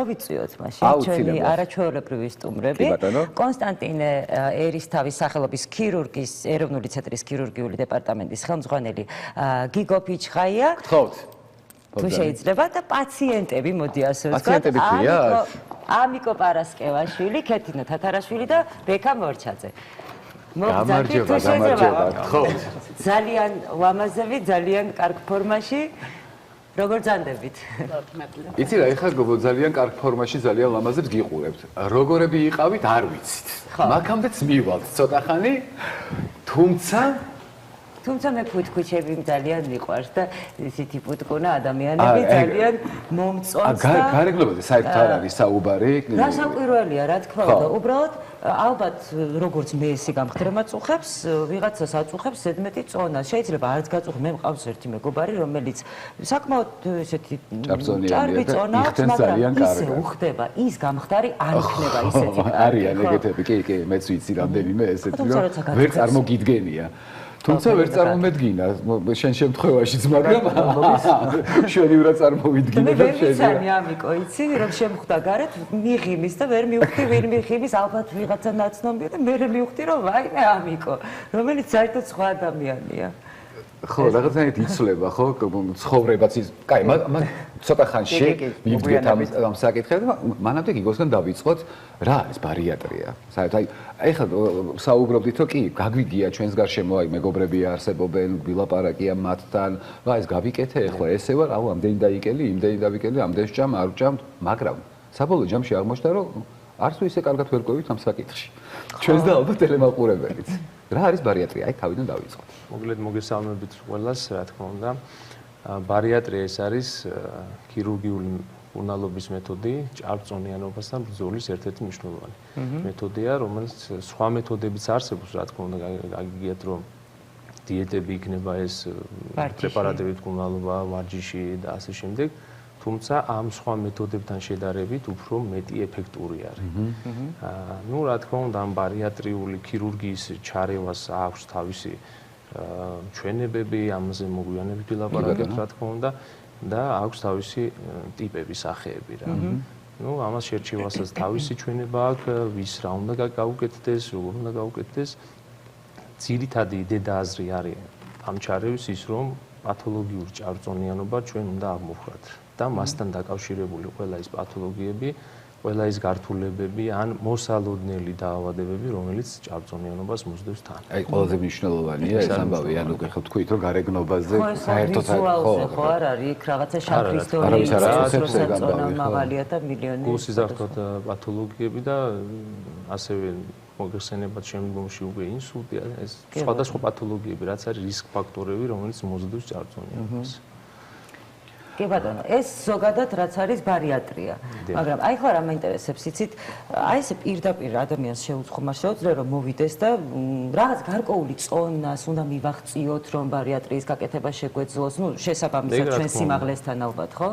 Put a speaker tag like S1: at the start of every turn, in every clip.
S1: მოვიწვიოთ მაშინ ჩვენი არაჩვეულებრივი სტუმრები. კონსტანტინე ერისთავის სახელობის ქირურგის ეროვნული ცენტრის ქირურგიული დეპარტამენტის ხელმძღვანელი გიგო ფიჩხაია.
S2: გთხოვთ.
S1: თუ შეიძლება და პაციენტები მოდი ასე ვთქვათ. ამიკო პარასკევაშვილი, ქეთინო თათარაშვილი და ბექა მორჩაძე.
S2: გამარჯობა, გამარჯობა. გთხოვთ.
S1: ძალიან ლამაზები, ძალიან კარგ ფორმაში. როგორ ძანდებით?
S2: იცი რა, ეხლა ძალიან კარგ ფორმაში, ძალიან ლამაზებს გიყურებთ. როგორები იყავით, არ ვიცით. მაგამდეც მივალთ ცოტა ხანი,
S1: თუმცა მე ფუტკუჩები ძალიან მიყვარს და ისეთი ფუტკუნა ადამიანები ძალიან მომწონს და
S2: გარეგნობაზე საერთოდ არ არის საუბარი.
S1: გასაკვირველია, რა თქმა უნდა, უბრალოდ ალბათ როგორც მე ესე გამხდრემაც უხებს, ვიღაცას აწუხებს ზედმეტი წონა. შეიძლება არც გაწუხ, მე მყავს ერთი მეგობარი, რომელიც საკმაოდ ესეთი ჭარბი წონა აქვს, მაგრამ ისე უხდება, ის გამხდარი არ იქნება ისეთი.
S2: არიან ეგეთები, კი, მეც ვიცი რამდენიმე ესეთი, რომ ვერ წარმოგიდგენია. თუმცა ვერ წარმომედგინა შენ შემთხვევაშიც, მაგრამ შენი რა წარმოვიდგინე და
S1: შენ. მე ვიცანი ამიკო, იცი, რომ შემხვდა გარეთ მიღიმის და ვერ მივხვდი ვინ მიღიმის, ალბათ ვიღაცა ნაცნობია და მე მივხვდი რომ ვაიმე ამიკო, რომელიც საერთოდ სხვა ადამიანია.
S2: ხო, რაღაცნაირად იცვლება, ხო, ცხოვრებაც ის. კაი, მაგ ცოტა ხანში მივდგეთ ამ საკითხებს და მანამდე გიგოსგან დავიწყოთ, რა არის ბარიატრია. საერთოდ ეხლა საუბრობდით, რომ კი, გაგვიგია ჩვენს გარშემო, აი მეგობრები არსებობენ, ვილაპარაკია მათთან, რა ეს გავიკეთე, ეხლა ესე ვარ, აუ ამდენი დაიკელი, იმდენი დავიკელი, ამდენ სჯამ, არ ვჯამ, მაგრამ საბოლოო ჯამში აღმოჩნდა, რომ არც თუ ისე კარგად ვერ ყვევით ამ საკითხში. ჩვენს და ალბათ ტელემაყურებელიც. რა არის ბარიატრია? აი თავიდან დავიწყოთ.
S3: მოგლედ მოგესალმებით ყველას, რა თქმა უნდა. ბარიატრია ეს არის ქირურგიული მკურნალობის მეთოდი, ჭარბწონიანობასთან ბრძოლის ერთ-ერთი მნიშვნელოვანი მეთოდია, რომელიც სხვა მეთოდებიც არსებობს, რა თქმა უნდა, გაგიგიათ, რომ დიეტები იქნება ეს პრეპარატები მკურნალობა, ვარჯიში და ასე შემდეგ. თუმცა ამ სხვა მეთოდებთან შედარებით უფრო მეტი ეფექტური არის. ნუ რა თქმა უნდა, ამ ბარიატრიული ქირურგიის ჩარევას აქვს თავისი ჩვენებები, ამაზე მოგვიანებით ვილაპარაკებთ, რა თქმა უნდა, და აქვს თავისი ტიპები, სახეები რა. ნუ ამას შერჩევასაც თავისი ჩვენება აქვს, ვის რა უნდა გაუკეთდეს, როგორ უნდა გაუკეთდეს. ძირითადი დედააზრი არის ამ ჩარევის ის, რომ პათოლოგიური ჭარბწონიანობა ჩვენ უნდა აღმოვხვრათ. და მასთან დაკავშირებული ყველა ის პათოლოგიები, ყველა ის გართულებები ან მოსალოდნელი დაავადებები, რომელიც ჭარბწონიანობას მოსდევს თან.
S2: აი, ყველაზე მნიშვნელოვანია ეს ამბავი, ანუ ხო თქვით, რომ გარეგნობაზე
S1: საერთოდ ხო არ არის იქ რაღაცა შაქრის დონე, მაღალია და მილიონი.
S3: გულსიზრდოთ პათოლოგიები და ასევე მოგეხსენებათ შემდგომში უკვე ინსულტი, ეს სხვადასხვა პათოლოგიები, რაც არის რისკ ფაქტორები, რომელიც მოსდევს ჭარბწონიანობას.
S1: კი ბატონო, ეს ზოგადად რაც არის ბარიატრია. მაგრამ აი ხო რა მაინტერესებს, იცით, აი ესე პირდაპირ ადამიანს შეუძლია რომ მოვიდეს და რაღაც გარკვეული წონას უნდა მივაღწიოთ, რომ ბარიატრიის გაკეთება შეგვეძლოს, ნუ შესაბამისად ჩვენ სიმაღლესთან ალბათ, ხო?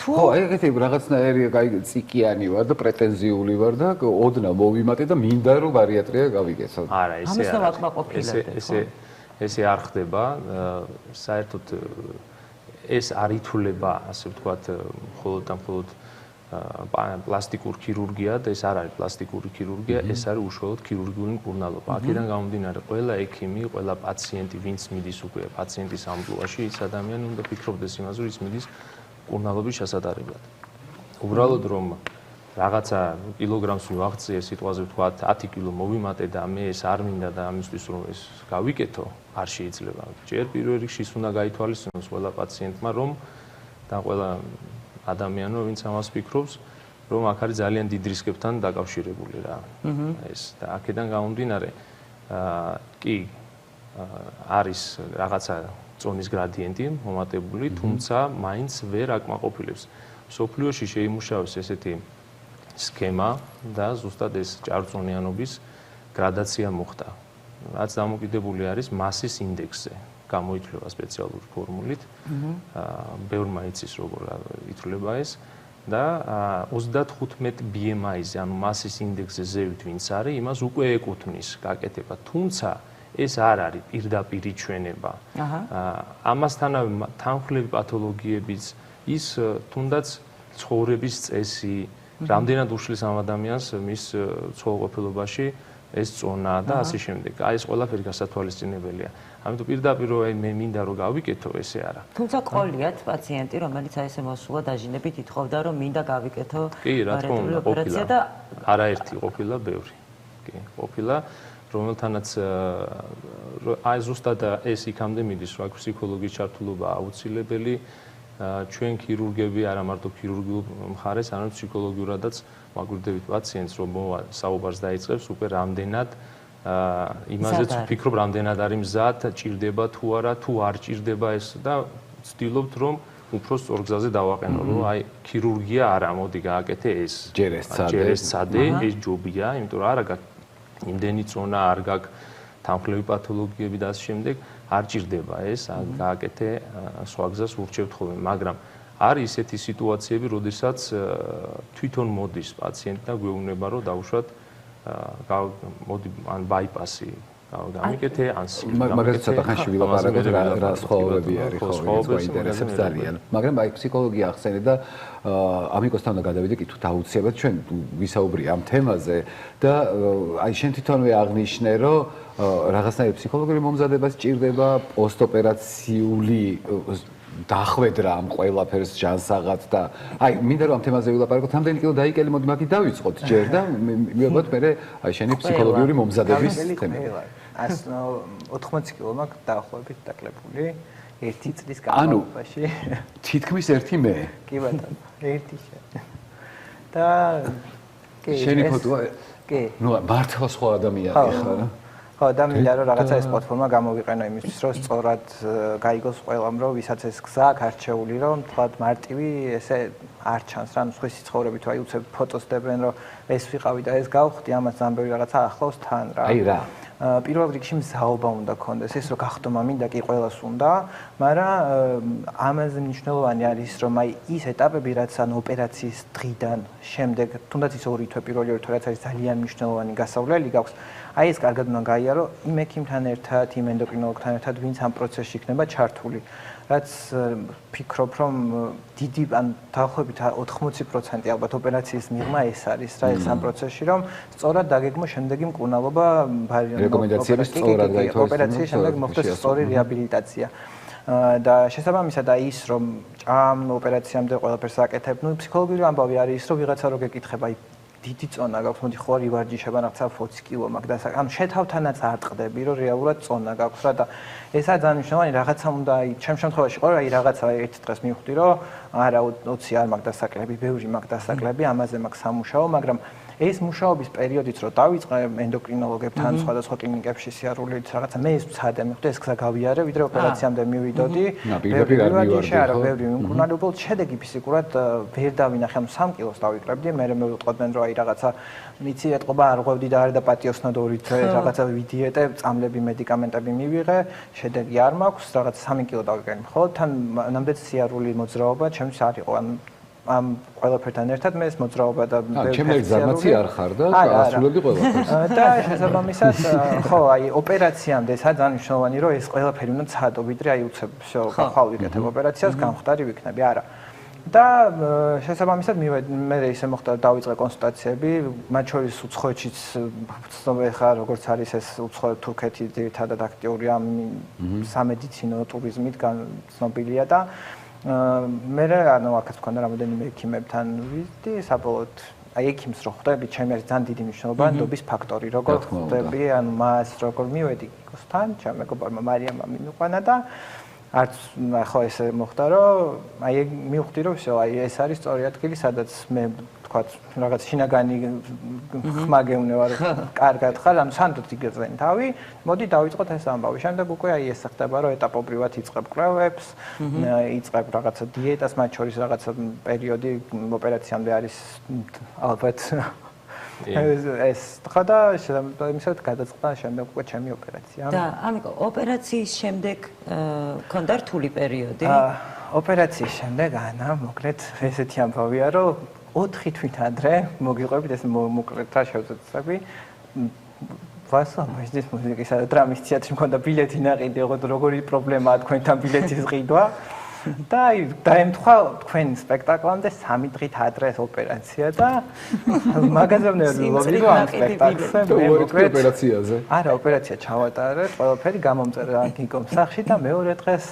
S2: ხო, ეგეთი რაღაცნაირი ციკიანი ვარ და პრეტენზიული ვარ და ოდნა მოვიმატე და მინდა რომ ბარიატრია გავიკეთო.
S3: არა, ესე
S1: არა.
S3: ესე არ ხდება, საერთოდ ეს არ ითვლება, ასე ვთქვათ, მხოლოდ და მხოლოდ პლასტიკურ ქირურგიად, ეს არ არის პლასტიკური ქირურგია, ეს არის უშუალოდ ქირურგიული მკურნალობა. აქედან გამომდინარე, ყველა ექიმი, ყველა პაციენტი, ვინც მიდის უკვე პაციენტის ამბულაში, ის ადამიანი უნდა ფიქრობდეს იმაზე, რომ ის მიდის მკურნალობის ჩასატარებლად. უბრალოდ რომ რაღაცა კილოგრამს მივაღწიე, სიტყვაზე ვთქვათ, 10 კილო მოვიმატე და მე ეს არ მინდა და ამისთვის რომ ეს გავიკეთო, არ შეიძლება. ჯერ პირველ რიგში ის უნდა გაითვალისწინოს ყველა პაციენტმა, რომ და ყველა ადამიანო, ვინც ამას ფიქრობს, რომ აქ არის ძალიან დიდ რისკებთან დაკავშირებული რა. ეს და აქედან გამომდინარე, კი არის რაღაცა წონის გრადიენტი მომატებული, თუმცა მაინც ვერ აკმაყოფილებს. სოფლიოში შეიმუშავეს ესეთი სქემა და ზუსტად ეს ჭარბწონიანობის გრადაცია მოხდა. რაც დამოკიდებული არის მასის ინდექსზე. გამოითვლება სპეციალური ფორმულით. ბევრმა იცის როგორ ითვლება ეს და 35 BMI-ზე, ანუ მასის ინდექსზე ზევით ვინც არის, იმას უკვე ეკუთვნის გაკეთება. თუმცა ეს არ არის პირდაპირი ჩვენება. ამასთანავე თანხმლები პათოლოგიებიც ის თუნდაც ცხოვრების წესი, რამდენად უშლის ამ ადამიანს მის ცხოველყოფილობაში ეს წონა და ასე შემდეგ. აი ეს ყველაფერი გასათვალისწინებელია. ამიტომ პირდაპირ მე მინდა რომ გავიკეთო, ესე არა.
S1: თუმცა ყოლიათ პაციენტი, რომელიც აი ესე მოსულა დაჟინებით ითხოვდა რომ მინდა გავიკეთო ოპერაცია და
S3: არაერთი ყოფილა, ბევრი. კი, ყოფილა, რომელთანაც აი ზუსტად ეს იქამდე მიდის, რომ ფსიქოლოგიის ჩართულობა აუცილებელი, ჩვენ ქირურგები არა მარტო ქირურგიულ მხარეს, არამედ ფსიქოლოგიურადაც მაგვირდებით პაციენტს, რომ მოვა საუბარს დაიწყებს უკვე რამდენად იმაზეც ვფიქრობ, რამდენად არის მზად, ჭირდება თუ არა, თუ არ ჭირდება ეს და ვცდილობთ რომ უფრო სწორ გზაზე დავაყენო, რომ აი ქირურგია არა, მოდი გააკეთე ეს. ჯერ ეს ცადე, ეს ჯობია, იმიტომ რომ არა გაქვს იმდენი წონა, არ გაქვს თანხლები პათოლოგიები და ასე შემდეგ, არ ჭირდება ეს, გააკეთე სხვა გზას ურჩევთ ხოლმე, მაგრამ არის ისეთი სიტუაციები, როდესაც თვითონ მოდის პაციენტი და გვეუბნება, რომ დავუშვათ მოდი ან ბაიპასი გამიკეთე, ან
S2: მაგალითად ცოტა ხანში ვილაპარაკოთ რა სხვაობები არის, ხო, ეს გვაინტერესებს ძალიან. მაგრამ აი ფსიქოლოგია ახსენე და ამიკოსთან უნდა გადავიდე კითხვით აუცილებლად ჩვენ ვისაუბრია ამ თემაზე და აი შენ თვითონვე აღნიშნე, რომ რაღაცნაირი ფსიქოლოგიური მომზადება სჭირდება პოსტოპერაციული დახვედრა ამ ყველაფერს ჯანსაღად და აი მინდა რომ ამ თემაზე ვილაპარაკოთ, რამდენი კილო დაიკელი, მოდი მაგით დავიწყოთ ჯერ და მივიღოთ მე აი შენი ფსიქოლოგიური მომზადების თემა.
S4: 180 კილო მაქვს დაახლოებით დაკლებული 1 წლის განმავლობაში.
S2: თითქმის 1 მე.
S4: კი ბატონო, 1 შენ. და კი
S2: შენი ფოტოა. კი. ნუ მართლა სხვა ადამიანი ხარ.
S4: ხო, და მინდა რომ რაღაცა ეს პლატფორმა გამოვიყენო იმისთვის, რომ სწორად გაიგოს ყველამ, რომ ვისაც ეს გზა აქვს არჩეული, რომ თქვათ მარტივი ესე არ ჩანს რა, სხვისი ცხოვრებით აი უცებ ფოტოს დებენ, რომ ეს ვიყავი და ეს გავხდი, ამას ამბები რაღაცა ახლავს თან რა.
S2: აი რა.
S4: პირველ რიგში მზაობა უნდა გქონდეს, ეს რომ გახდომა მინდა კი ყველას უნდა, მაგრამ ამაზე მნიშვნელოვანი არის, რომ აი ის ეტაპები, რაც ან ოპერაციის დღიდან შემდეგ, თუნდაც ის 2 თვე პირველი 2 თვე რაც არის ძალიან მნიშვნელოვანი გასავლელი გაქვს, აი ეს კარგად უნდა გაიარო იმ ექიმთან ერთად, იმ ენდოკრინოლოგთან ერთად, ვინც ამ პროცესში იქნება ჩართული. რაც ფიქრობ, რომ დიდი ან დაახლოებით 80% ალბათ ოპერაციის მიღმა ეს არის რა ეს ამ პროცესში, რომ სწორად დაგეგმო შემდეგი მკურნალობა
S2: რეკომენდაციების სწორად გაითვალისწინოს
S4: ოპერაციის შემდეგ მოხდეს სწორი რეაბილიტაცია. და შესაბამისად აი ის რომ ჭამ ოპერაციამდე ყველაფერს აკეთებ, ნუ ფსიქოლოგიური ამბავი არის ის, რომ ვიღაცა რო გეკითხება აი დიდი წონა გაქვს, მოდი ხო რივარჯიშება რაღაცა 20 კილო მაქვს და ანუ შეთავთანაც არ ტყდები, რომ რეალურად წონა გაქვს რა და ესაა ძალიან მნიშვნელოვანი რაღაცა უნდა აი ჩემ შემთხვევაში ყო აი რაღაცა ერთ დღეს მივხვდი, რომ არა 20 არ მაქვს დასაკლები, ბევრი მაქვს დასაკლები, ამაზე მაქვს სამუშაო, მაგრამ ეს მუშაობის პერიოდიც რო დავიწყე ენდოკრინოლოგებთან სხვადასხვა კლინიკებში სიარულით რაღაცა მე ეს ვცადე, მივხვდი ეს გზა გავიარე, ვიდრე ოპერაციამდე მივიდოდი.
S2: პირდაპირ არ მივარდი,
S4: არა, ბევრი მკურნალობელ შედეგი ფიზიკურად ვერ დავინახე, ამ 3 კილოს დავიკრებდი, მე მევიტყოდნენ რომ აი რაღაცა მიცი ეთყობა არ ღვევდი და არ და პატიოსნოდ 2 თვე რაღაცა ვიდიეტე, წამლები, მედიკამენტები მივიღე, შედეგი არ მაქვს, რაღაცა 3 კილო დავიკრები. ხო, თან ნამდვილ სიარული მოძრაობა ჩემთვის არ იყო, ამ ყველაფერთან ერთად მე ეს მოძრაობა და
S2: ჩემი ზარმაცი არ ხარ და ასრულებდი ყველაფერს.
S4: და შესაბამისად, ხო, აი ოპერაციამდე ძალიან მნიშვნელოვანი რომ ეს ყველაფერი უნდა ცადო, ვიდრე აი უცებ всё, ხვალ ვიკეთებ ოპერაციას, გამხდარი ვიქნები, არა. და შესაბამისად მე ისე მოხდა დავიწყე კონსულტაციები, მათ შორის უცხოეთშიც ცნობილი ხარ, როგორც არის ეს უცხო თურქეთი ძირითადად აქტიური ამ სამედიცინო ტურიზმით ცნობილია და მე ანუ აქაც მქონდა რამოდენიმე ექიმებთან ვიზიტი, საბოლოოდ აი ექიმს რო ხვდები, ჩემი არის ძალიან დიდი მნიშვნელობა, ნდობის ფაქტორი, როგორ ხვდები, ანუ მას როგორ მივედი კიკოსთან, ჩემ მეგობარმა მარიამმა მიმიყვანა და არც ხო ესე მოხდა, რომ აი მივხვდი, რომ всё, აი ეს არის სწორი ადგილი, სადაც მე თქვა რაღაც შინაგანი ხმა გეუნევა, კარგად ხარ, ანუ სანდოთ იგეწვენ თავი, მოდი დავიწყოთ ეს ამბავი. შემდეგ უკვე აი ეს ხდება, რომ ეტაპობრივად იწყებ კვლევებს, იწყებ რაღაცა დიეტას, მათ შორის რაღაცა პერიოდი ოპერაციამდე არის ალბათ ეს ხა და შესაბამისად გადაწყდა შემდეგ უკვე ჩემი ოპერაცია.
S1: და ამიკო ოპერაციის შემდეგ ქონდა რთული პერიოდი?
S4: ოპერაციის შემდეგ ანა მოკლედ ესეთი ამბავია, რომ 4 თვით ადრე მოგიყვებით ეს მოკლედ რა შევწყვეტები. ვასალ ეს მუსიკისა და დრამის თეატრი მქონდა ბილეთი ნაყიდი, როგორი პრობლემაა თქვენთან ბილეთის ყიდვა. და აი დაემთხვა თქვენ სპექტაკლამდე 3 დღით ადრე ოპერაცია და მაგაზე ვნერვიულობდი რომ ამ სპექტაკლზე მე მოკლედ
S2: ოპერაციაზე.
S4: არა, ოპერაცია ჩავატარე, ყველაფერი გამომწერა გიგომ სახში და მეორე დღეს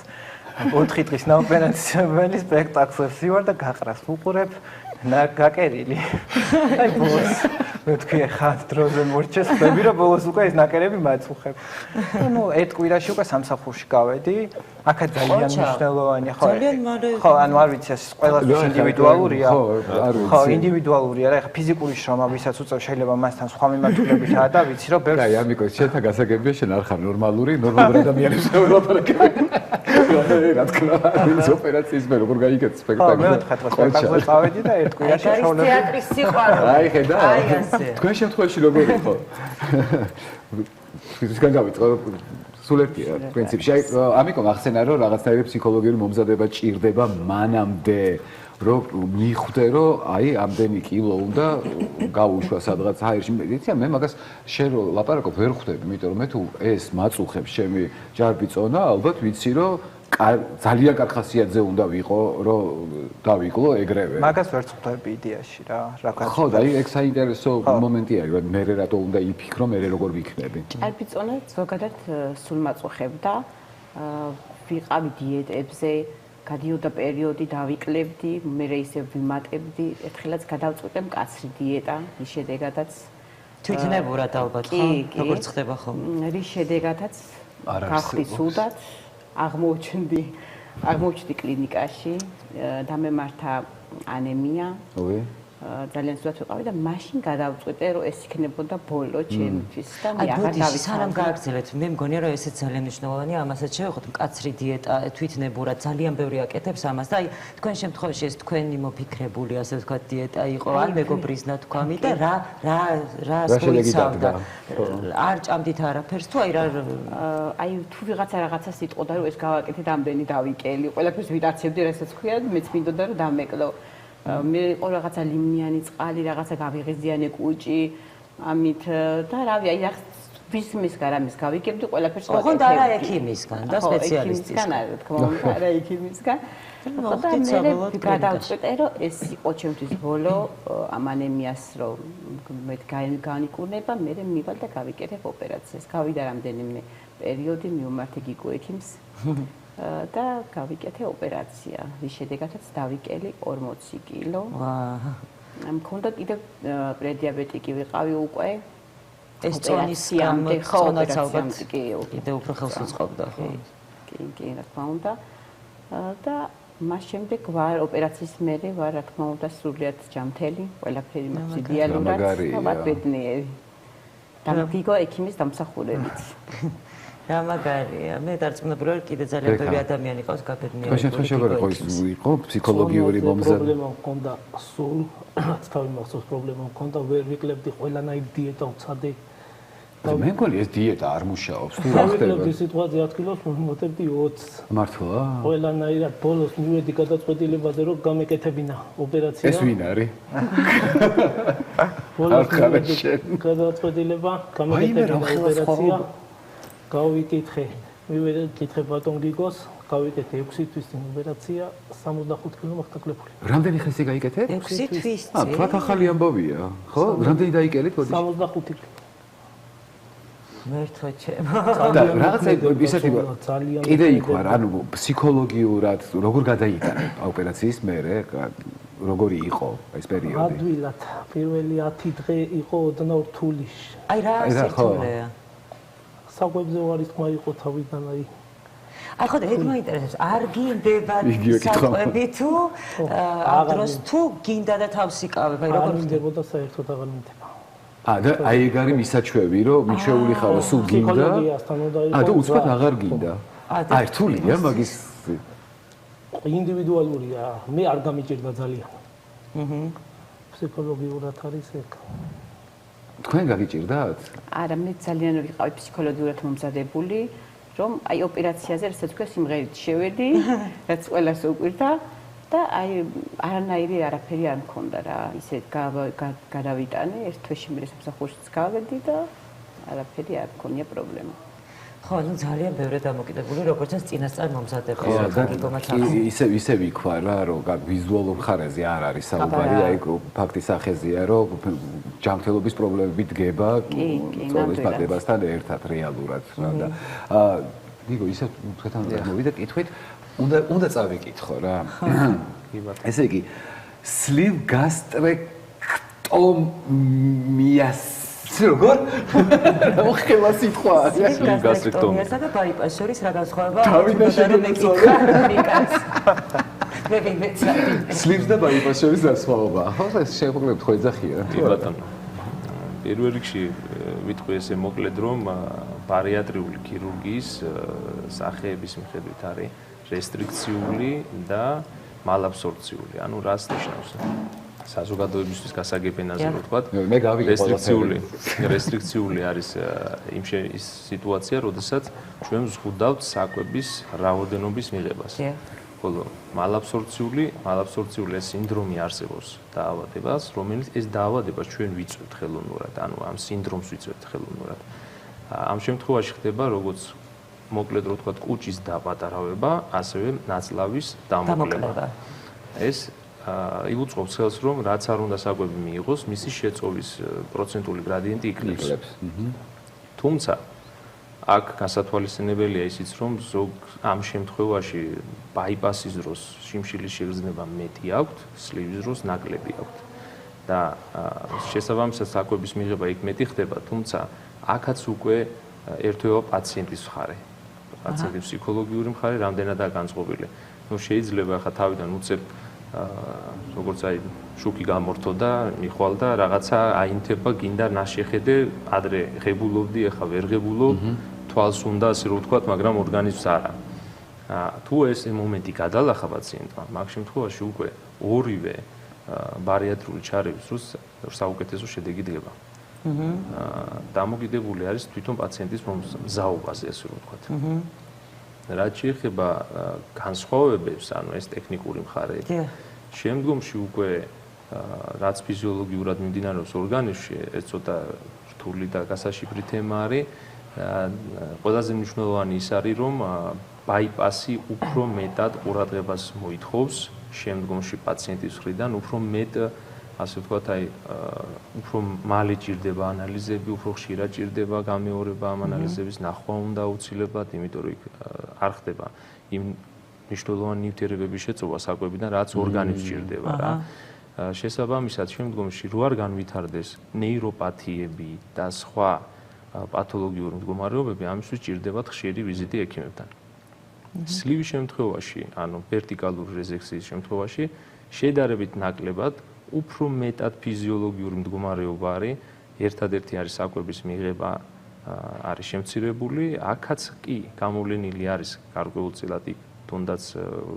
S4: 4 დღის ნაოპერაციებელი სპექტაკლს ვარ და გაყრას ვუყურებ ნაკერილი. აი ბოლოს მეთქი ხათ დროზე მორჩეს ხები რომ ბოლოს უკვე ეს ნაკერები მაწუხებ. ნუ ერთ კვირაში უკვე სამსახურში გავედი. აქაც ძალიან მნიშვნელოვანია ხო. ხო, ანუ არ ვიცი ეს ყველასთვის ინდივიდუალურია. ხო, ინდივიდუალურია. რა, ეხა ფიზიკური შრომა ვისაც უწევ შეიძლება მასთან სხვა მიმართულებითაა და ვიცი რომ ბევრს
S2: აი ამიკო შენთან გასაგებია შენ არ ხარ ნორმალური ადამიანის ველაპარაკები. რა თქმა უნდა, ის ოპერაციის მე როგორ გაიგეთ სპექტაკლი.
S4: მე ვთქვათ რომ სპექტაკლზე წავედი და ერთ კვირაში შოვლები.
S1: თეატრის სიყვარული.
S2: აი ხედა. თქვენ შემთხვევაში როგორ იყო? ისგან გავიწყო სულ ერთია პრინციპში. აი ამიტომ ახსენა რომ რაღაცნაირი ფსიქოლოგიური მომზადება ჭირდება მანამდე რომ მიხვდე რომ აი ამდენი კილო უნდა გაუშვა სადღაც ჰაერში. იცი მე მაგას შენ რო ლაპარაკობ ვერ ხვდები, იმიტომ რომ მე თუ ეს მაწუხებს ჩემი ჯარბი წონა, ალბათ ვიცი რომ ძალიან კარგ ხასიათზე უნდა ვიყო რომ დავიკლო ეგრევე.
S4: მაგას ვერ ხვდები იდეაში რა გაჩვენე.
S2: ხო და აი ეგ საინტერესო მომენტია, რომ მე რატო უნდა იფიქრო, მე როგორ ვიქნები.
S5: ჭარბი წონა ზოგადად სულ მაწუხებდა. ვიყავი დიეტებზე, გადიოდა პერიოდი დავიკლებდი, მე ისე ვიმატებდი, ერთხელაც გადავწყვიტე მკაცრი დიეტა, რის შედეგადაც
S1: თვითნებურად ალბათ ხო? როგორც ხდება ხოლმე.
S5: რის შედეგადაც გავხდი სუდად, აღმოჩნდი კლინიკაში, დამემართა ანემია.
S2: oi
S5: ძალიან სულად ვიყავი და მაშინ გადავწყვიტე რომ ეს იქნებოდა ბოლო ჩემთვის და მე
S1: აი
S5: აღარ
S1: ბოდიში
S5: დავიცვალე.
S1: სანამ გააგრძელეთ, მე მგონია რომ ესეც ძალიან მნიშვნელოვანია, ამასაც შევეხოთ მკაცრი დიეტა, თვითნებურად ძალიან ბევრი აკეთებს ამას და აი თქვენ შემთხვევაში ეს თქვენი მოფიქრებული, ასე ვთქვათ, დიეტა იყო, ან მეგობრის ნათქვამი და რა სწორიცავდა. არ ჭამდით არაფერს თუ აი რა
S5: აი თუ რაღაცას იტყოდა რომ ეს გავაკეთეთ ამდენი დავიკელი, ყველაფერს ვიტაცებდი, რასაც ქვია, მეც მინდოდა რომ დამეკლო. მე იყო რაღაცა ლიმნიანი წყალი, რაღაცა გავიღიზიანე კუჭი, ამით და რავი, აი ვისმისგან რამის გავიკებდი, ყველაფერს გავაკეთებდი.
S1: ოღონდ არა ექიმისგან და სპეციალისტისგან.
S5: არა, თქმა უნდა, არა ექიმისგან. და მე გადავწყვიტე, რომ ეს იყო ჩემთვის ბოლო ამ ანემიას რომ მე განიკურნება, მე მივალ და გავიკეთებ ოპერაციას. გავიდა რამდენიმე პერიოდი, მივმართე გიგო ექიმს. და გავიკეთე ოპერაცია, რის შედეგადაც დავიკელი 40 კილო. მქონდა კიდევ პრედიაბეტი კი ვიყავი უკვე.
S1: ეს წონის წონაც ალბათ კიდევ უფრო ხელს უწყობდა, ხო?
S5: კი, რა თქმა უნდა. და მას შემდეგ ვარ ოპერაციის მერე ვარ, რა თქმა უნდა, სრულიად ჯანმრთელი, ყველაფერი იდეალურად და ბედნიერი. და გიგო ექიმის დამსახურებით.
S1: რა მაგარია, მე დარწმუნებული ვარ, კიდე ძალიან ბევრი ადამიანი ყავს გაბედნიერი.
S2: თქვენ შემთხვევაში როგორ იყო ფსიქოლოგიური მომზადება?
S6: პრობლემა მქონდა სულ, რაც თავი მახსოვს პრობლემა მქონდა, ვერ ვიკლებდი ყველანაირ დიეტა ვცადე.
S2: მე მგონი ეს დიეტა არ მუშაობს, თუ რა ხდება?
S6: ვიკლებდი სიტუაცია 10 კილოს მომოტებდი 20.
S2: მართლა?
S6: ყველანაირად ბოლოს მივედი გადაწყვეტილებაზე, რომ გამეკეთებინა ოპერაცია.
S2: ეს ვინ არის?
S6: ბოლოს გადაწყვეტილება, გამეკეთებინა ოპერაცია. გავიკითხე, მივეკითხე ბატონ გიგოს, გავიკეთე 6 თვის წინ ოპერაცია, 65 კილო მახტაკლებული.
S2: რამდენი ხანი გაიკეთე?
S1: 6 თვის წინ.
S2: თქვათ ახალი ამბავია, ხო? რამდენი დაიკელით ბოდიში?
S6: 65 კილო.
S1: მერთო ჩემო.
S2: და რაღაცა ისეთი კიდე იქ ვარ, ანუ ფსიქოლოგიურად როგორ გადაიტანე ოპერაციის მერე, როგორი იყო ეს პერიოდი?
S6: ადვილად, პირველი 10 დღე იყო ოდნავ რთული.
S1: აი რა სირთულეა?
S6: საკვებზე ვარის თქმა იყო თავიდან აი.
S1: აი ხო და ეგ მაინტერესებს, არ გინდება საკვები თუ ადროს თუ გინდა და თავს იკავებ, აი როგორ
S6: ხდებოდა საერთოდ აღარ მინდება.
S2: და აი ეგ არის მისაჩვევი, რომ მიჩეული ხარო სულ გინდა.
S6: ფსიქოლოგიასთან უნდა იყოს.
S2: და უცბად აღარ გინდა. აი რთულია მაგის
S6: ინდივიდუალურია, მე არ გამიჭირდა ძალიან. ფსიქოლოგიურად არის ეგ.
S2: თქვენ გაგიჭირდათ?
S5: არა, მე ძალიან ვიყავი ფსიქოლოგიურად მომზადებული, რომ აი ოპერაციაზე, რასაც თქვა, სიმღერით შევედი, რაც ყველას უყვირდა და აი არანაირი არაფერი არ მქონდა რა, ისე გადავიტანე, ერთ თვეში მე სამსახურშიც გავედი და არაფერი არ მქონია პრობლემა.
S1: ხო, ну ძალიან ბევრი დამოკიდებული, როგორც ეს წინასწარ მომზადებას.
S2: ისე ვიქვა რა, რომ ვიზუალურ მხარეზე არ არის საუბარი, აი ფაქტის სახეზეა, რომ ჯანმრთელობის პრობლემები დგება წონის პატებასთან ერთად რეალურად რა და ნიკო ისე თქვენ მოვიდა კითხვით, უნდა წავიკითხო რა. ესე იგი სლივ გასტრექტომიას როგორ? მოხელა სიტყვა.
S1: სლივ გასტრექტომიასა და ბაიპასს შორის რა განსხვავება?
S2: სლივს და ბაიპასს შორის განსხვავება. ხო, ეს შეგვიძლია თქვა ეძახია.
S3: კი ბატონო. პირველ რიგში ვიტყვი ესე მოკლედ რომ ბარიატრიული ქირურგიის სახეების მიხედვით არის რესტრიქციული და მალაბსორბციული. ანუ რას ნიშნავს? საზოგადოებისთვის გასაგებენაზე რო ვთქვათ,
S2: მე გავიგე
S3: რესტრიქციული არის იმ სიტუაცია, როდესაც ჩვენ ვზღუდავთ საკვების რაოდენობის მიღებას. ხოლო მალაბსორბციული სინდრომი არსებობს დაავადებას, რომელიც ეს დაავადება ჩვენ ვიწვევთ ხელოვნურად, ანუ ამ სინდრომს ვიწვევთ ხელოვნურად. ამ შემთხვევაში ხდება როგორც მოკლედ რო ვთქვათ, კუჭის დაპატარავება, ასევე ნაწლავის დამოკლება. ეს იუწყობს ხელს, რომ რაც არ უნდა საკვები მიიღოს, მისი შეწოვის პროცენტული გრადიენტი იკლებს. თუმცა აქ გასათვალისწინებელია ისიც, რომ ამ შემთხვევაში ბაიპასის დროს შიმშილის შეგრძნება მეტი აქვს, სლივის დროს ნაკლები აქვს. და შესაბამისად საკვების მიღება იქ მეტი ხდება, თუმცა აქაც უკვე ერთვება პაციენტის მხარე. პაციენტის ფსიქოლოგიური მხარე რამდენადაა განწყობილი. ნუ შეიძლება ახლა თავიდან უწევ როგორც აი შუქი გამორთო და მიხვალ და რაღაცა აინთება, გინდა ნაშეხედე, ადრე ღებულობდი, ახლა ვერ ღებულობ, თვალს უნდა ასე რომ ვთქვათ, მაგრამ ორგანიზმს არა. თუ ეს მომენტი გადალახა პაციენტმა, მაგ შემთხვევაში უკვე ორივე ბარიატრიული ჩარევის დროს საუკეთესო შედეგი დგება. დამოკიდებული არის თვითონ პაციენტის მზაობაზე, ასე რომ ვთქვათ. რაც შეეხება განსხვავებებს, ანუ ეს ტექნიკური მხარეები. შემდგომში უკვე რაც ფიზიოლოგიურად მიმდინარეობს ორგანიზმში, ეს ცოტა რთული და გასაშიფრი თემა არის. ყველაზე მნიშვნელოვანი ის არის, რომ ბაიპასი უფრო მეტად ყურადღებას მოითხოვს შემდგომში პაციენტის მხრიდან, უფრო მეტ ასე ვთქვათ, აი უფრო მალე ჭირდება ანალიზები, უფრო ხშირად ჭირდება გამეორება ამ ანალიზების ნახვა უნდა აუცილებლად, იმიტომ რომ არ ხდება იმ მნიშვნელოვანი ნივთიერებების შეწოვა საკვებიდან, რაც ორგანიზმს ჭირდება რა. შესაბამისად, შემდგომში რო არ განვითარდეს ნეიროპათიები და სხვა პათოლოგიური მდგომარეობები, ამისთვის ჭირდებათ ხშირი ვიზიტი ექიმებთან. სლივის შემთხვევაში, ანუ ვერტიკალური რეზექციის შემთხვევაში, შედარებით ნაკლებად უფრო მეტად ფიზიოლოგიური მდგომარეობა არის, ერთადერთი არის საკვების მიღება არის შემცირებული, აქაც კი გამოვლენილი არის გარკვეულწილად იქ თუნდაც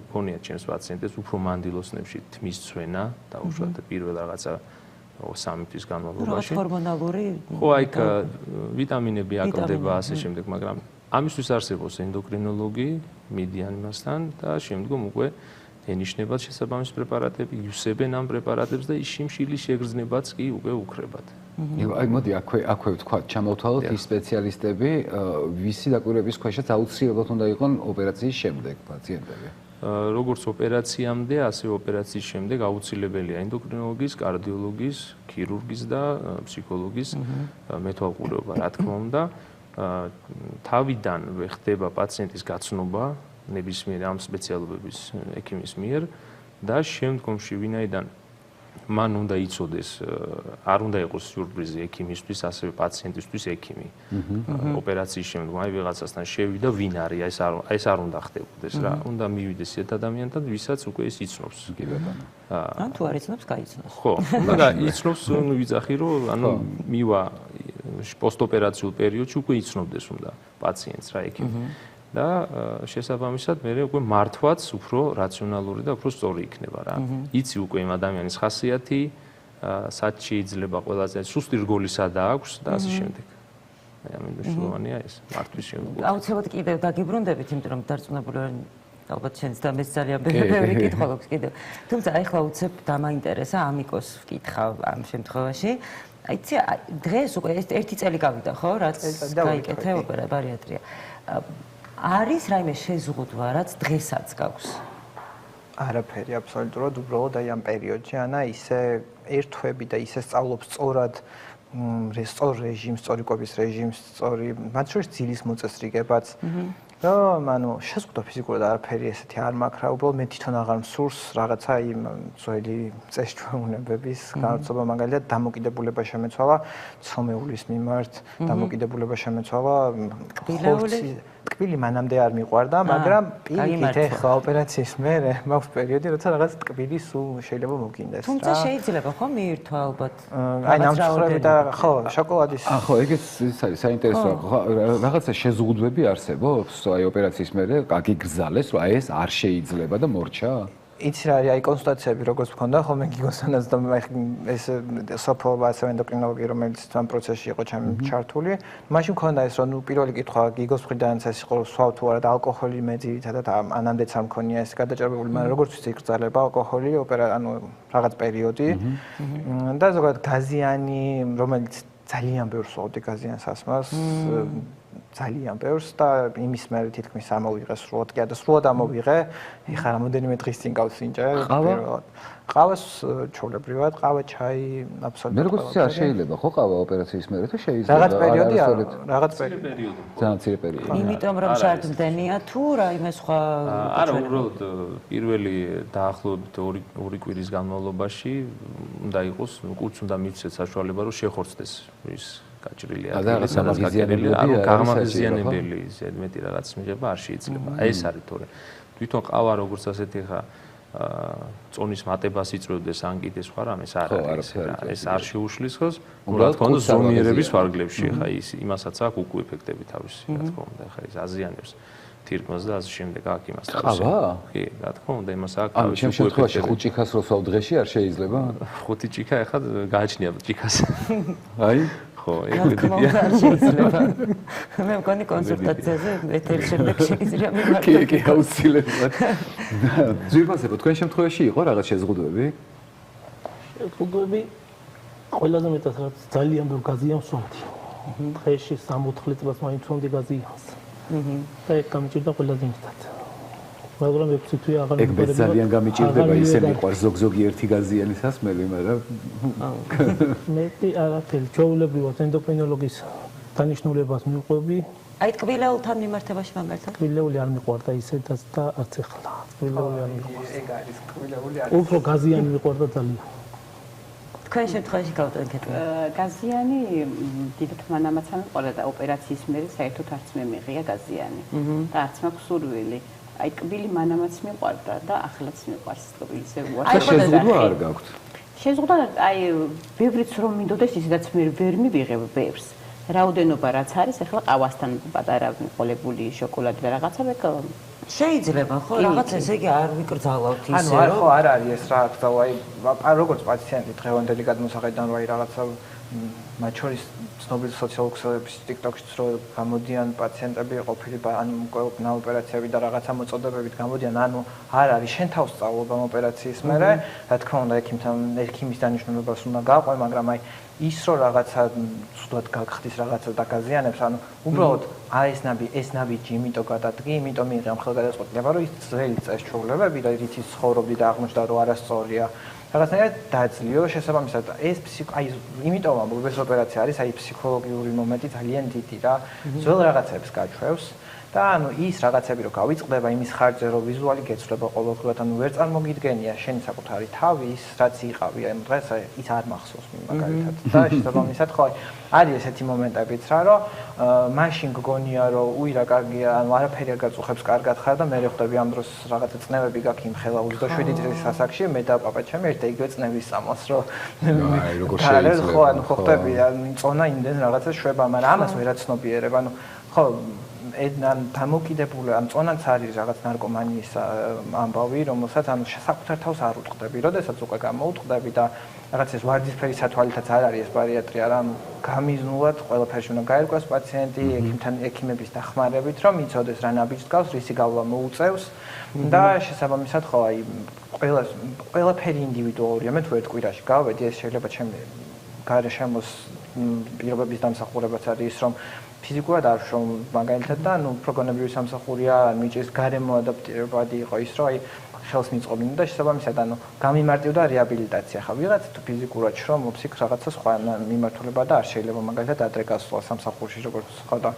S3: გქონია ჩემს პაციენტებს უფრო მანდილოსნებში თმის ცვენა, დაუშვათ პირველ რაღაცა 3 თვის განმავლობაში.
S1: ჰორმონალური?
S3: ხო, აიქ ვიტამინები აკლდება ასე შემდეგ, მაგრამ ამისთვის არსებობს ენდოკრინოლოგი, მიდიან იმასთან და შემდგომ უკვე ენიშნებათ შესაბამის პრეპარატები, იუსებენ ამ პრეპარატებს და ის შიმშილის შეგრძნებაც კი უკვე უქრებათ.
S2: აი მოდი აქვე ვთქვა, ჩამოვთვალოთ ის სპეციალისტები, ვისი დაკვირვების ქვეშაც აუცილებლად უნდა იყონ ოპერაციის შემდეგ პაციენტები.
S3: როგორც ოპერაციამდე, ასევე ოპერაციის შემდეგ აუცილებელია ენდოკრინოლოგის, კარდიოლოგის, ქირურგის და ფსიქოლოგის მეთვალყურეობა, რა თქმა უნდა. თავიდანვე ხდება პაციენტის გაცნობა ნებისმიერ ამ სპეციალობების ექიმის მიერ და შემდგომში ვინაიდან მან უნდა იცოდეს, არ უნდა იყოს სიურპრიზი ექიმისთვის, ასევე პაციენტისთვის ექიმი. ოპერაციის შემდგომ აი ვიღაცასთან შევიდა, ვინ არის, ეს არ უნდა ხდებოდეს რა. უნდა მივიდეს ერთ ადამიანთან, ვისაც უკვე ეს იცნობს.
S2: კი ბატონო.
S1: ან თუ არ იცნობს, გაიცნოს.
S3: ხო, და იცნობს, ვიძახი რომ ანუ მივა პოსტოპერაციულ პერიოდში უკვე იცნობდეს უნდა პაციენტს რა ექიმი. და შესაბამისად მე უკვე მართვაც უფრო რაციონალური და უფრო სწორი იქნება რა. იცი უკვე იმ ადამიანის ხასიათი, სად შეიძლება ყველაზე სუსტი რგოლი სადა აქვს და ასე შემდეგ. აი ამ მნიშვნელოვანია ეს მართვის შემდგომ.
S1: აუცილებლად კიდევ დაგიბრუნდებით, იმიტომ რომ დარწმუნებული ვარ ალბათ შენც და მეც ძალიან ბევრი კითხვა გვაქვს კიდევ. თუმცა აი ხლა უცებ დამაინტერესა ამიკოს ვკითხავ ამ შემთხვევაში. აი დღეს უკვე ერთი წელი გავიდა ხო, რაც გაიკეთე ოპერა ბარიატრია. არის რაიმე შეზღუდვა, რაც დღესაც გაქვს?
S4: არაფერი აბსოლუტურად, უბრალოდ აი ამ პერიოდში ანა ისე ერთვები და ისე სწავლობს სწორად სწორ რეჟიმს, სწორი კვების რეჟიმს, სწორი მათ შორის ძილის მოწესრიგებაც. რომ ანუ შეზღუდვა ფიზიკურად არაფერი ესეთი არ მაქვს რა, უბრალოდ მე თვითონ აღარ მსურს რაღაცა იმ ძველი წესჩვეულებების განაცობა, მაგალითად დამოკიდებულება შემეცვალა ცომეულის მიმართ, დამოკიდებულება შემეცვალა ტკბილი მანამდე არ მიყვარდა, მაგრამ პირიქით ეხლა ოპერაციის მერე მაქვს პერიოდი, როცა რაღაც ტკბილი სულ შეიძლება მოგინდეს რა.
S1: თუმცა შეიძლება ხო მიირთვა ალბათ.
S4: აი ნამცხრები და ხო, შოკოლადის.
S2: ხო, ეგეც საინტერესოა. რაღაცა შეზღუდვები არსებობს? აი ოპერაციის მერე გაგიგზალეს, რომ აი ეს არ შეიძლება და მორჩა?
S4: იცი რა არის, აი კონსულტაციები როგორც მქონდა, ხოლმე გიგოსანაც და ეს სოფოლ ასე ენდოკრინოლოგი, რომელიც ამ პროცესში იყო ჩემი ჩართული, მაშინ მქონდა ეს, რომ ნუ პირველი კითხვა გიგოს მხრიდანაც ეს იყო, სვავ თუ არა და ალკოჰოლი მე ძირითადად ანამდეც არ მქონია ეს გადაჭრებული, მაგრამ როგორც ვიცი, იგრძალება ალკოჰოლი, ანუ რაღაც პერიოდი და ზოგადად გაზიანი, რომელიც ძალიან ბევრს ვყავდი გაზიანს ასმას, ძალიან ბევრს და იმის მერე თითქმის ამოვიღე სრულად და სრულად ამოვიღე. ეხლა რამოდენიმე დღის წინ გავსინჯე პირველად. ყავას ჩვეულებრივად, ყავა, ჩაი, აბსოლუტურად.
S2: მე როგორც არ შეიძლება ხო ყავა ოპერაციის მერე თუ შეიძლება?
S4: რაღაც პერიოდი არა, რაღაც პერიოდი.
S2: ძალიან მცირე პერიოდი.
S1: იმიტომ რომ შარდმდენია თუ რაიმე სხვა
S3: არა, უბრალოდ პირველი დაახლოებით 2 კვირის განმავლობაში უნდა იყოს, კუც უნდა მიცეს საშუალება რომ შეხორცდეს ის გაჭრილი ადგილი, სადაც გაგერილი, ანუ გამაღიზიანებელი ზედმეტი რაღაც მიღება არ შეიძლება. აი ეს არის თორე თვითონ ყავა როგორც ასეთი ხა წონის მატებას იწვევდეს ან კიდე სხვა რამეს არ არის ეს არ შეუშლის ხოს რა თქმა უნდა ზომიერების ვარგლებში ხა ის იმასაც აქვს უკუ ეფექტები თავისი რა თქმა უნდა ხა ის აზიანებს თირკმას და ასე შემდეგ აქ იმას თავისი კი რა თქმა უნდა იმას აქვს
S2: ანუ ჩემ შემთხვევაში 5 ჭიქას რო სვავ დღეში არ შეიძლება
S3: 5 ჭიქა ეხლა გააჩნია ჭიქას
S2: აი
S3: ხო,
S1: ეგ შეიძლება. მე მგონი კონსულტაციაზე ეთერ შემდეგ შეიძლება მიმართო.
S2: კი, აუცილებლად. ძირფასებო, თქვენ შემთხვევაში იყო რაღაც შეზღუდვები?
S6: შეზღუდვები ყველაზე მეტად რაც ძალიან ბევრ გაზიანს ვსვამდი. დღეში 3-4 წელს მაინც ვსვამდი გაზიანს. და ეგ გამიჭირდა ყველაზე მეტად. მაგრამ 6 თვე აღარ
S2: ეგ მე ძალიან გამიჭირდება ისე მიყვარს ზოგი ერთი გაზიანი სასმელი, მაგრამ
S6: მეტი არაფერი ჩვეულებრივად ენდოკრინოლოგის დანიშნულებას მივყვები.
S1: აი ტკბილეულთან მიმართებაში მაგალითად
S6: ტკბილეული არ მიყვარდა ისედაც და არც ეხლა. ტკბილეული არ მიყვარდა.
S4: ეგ არის ტკბილეული არის.
S6: უფრო გაზიანი მიყვარდა ძალიან.
S1: თქვენ შემთხვევაში გავტანხეთ.
S5: გაზიანი დიდად მანამაცამი ყოლა და ოპერაციის მერე საერთოდ არც მე მიღია გაზიანი. და არც მაქვს სურვილი. აი ტკბილი მანამაც მიყვარდა და ახლაც მიყვარს ტკბილი ისე უარს.
S2: აი შეზღუდვა არ გაქვთ.
S5: შეზღუდვა აი ბევრიც რომ მინდოდეს ისედაც მე ვერ მივიღებ ბევრს. რაოდენობა რაც არის ახლა ყავასთან პატარა მიყოლებული შოკოლადი და რაღაცა მე
S1: შეიძლება ხო რაღაც ესე იგი არ ვიკრძალავთ ისე
S4: ანუ არ ხო არ არის ეს რა გზავა აი როგორც პაციენტი დღევანდელი გადმოსახედიდან რო აი რაღაცა მათ შორის ცნობილი სოციალურ ქსელების TikTok-ში რო გამოდიან პაციენტები ყოფილი ანუ ყველგან ოპერაციები და რაღაცა მოწოდებებით გამოდიან ანუ არ არის შენ თავს სწავლობ ამ ოპერაციის მერე რა თქმა უნდა ექიმის დანიშნულებას უნდა გაყვე მაგრამ აი ის რო რაღაცა ცუდად გაგხდის რაღაცა და გაზიანებს ანუ უბრალოდ ეს ნაბიჯი იმიტომ გადადგი იმიტომ მიიღე ამ ხელგადაწყვეტილება რომ ის ძველი წესჩვეულებები და რითიც ცხოვრობდი და აღმოჩნდა რომ არასწორია რაღაცნაირად დაძლიო შესაბამისად ეს აი იმიტომ რომ ეს ოპერაცია არის აი ფსიქოლოგიური მომენტი ძალიან დიდი რა ძველ რაღაცებს გაჩვევს და ანუ ის რაღაცები რო გავიწყდება იმის ხარჯზე რომ ვიზუალი გეცვლება ყოველდღიურად ანუ ვერ წარმოგიდგენია შენი საკუთარი თავი ის რაც იყავი აი დღეს ის არ მახსოვს მაგალითად და შესაბამისად ხო არის ესეთი მომენტებიც რა რომ მაშინ გგონია რომ უი რა კარგია ანუ არაფერი არ გაწუხებს კარგად ხარ და მე ხვდები ამ დროს რაღაცა წნევები გაქვს იმ ხელა 27 წლის ასაკში მე და პაპა ჩემი ერთ იგივე წნევის სამოს რომ
S2: აი როგორ შეიძლება
S4: ხო ანუ ხვდები წონა იმდენ რაღაცა შვება მაგრამ ამას ვერაცნობიერებ ანუ ხო დამოკიდებული ამ წონაც არის რაღაც ნარკომანიის ამბავი, რომელსაც ანუ საკუთარ თავს არ უტყდები, როდესაც უკვე გამოუტყდები და რაღაც ეს ვარდისფერი სათვალითაც არ არის ეს ბარიატრია, რა გამიზნულად ყველაფერში უნდა გაერკვას პაციენტი ექიმების დახმარებით, რომ იცოდეს რა ნაბიჯს გავს, რისი გავლა მოუწევს და შესაბამისად ხო აი ყველაფერი ინდივიდუალურია, მე თუ ერთ კვირაში გავედი, ეს შეიძლება ჩემი გარშემოს პირობების დამსახურებაც არის ის რომ ფიზიკურად არ შევ მაგალითად და ნუ პროგრამირების სამსახურია მიჭის გარემო ადაპტირებადი იყო ის რომ აი ხელს მიწყობდნენ და შესაბამისად ანუ გამიმარტივდა რეაბილიტაცია ხა ვიღაც თუ ფიზიკურად შრომ ფსიქ რაღაცა სხვა მიმართულება და არ შეიძლება მაგალითად ადრე გასვლა სამსახურში როგორც სხვა და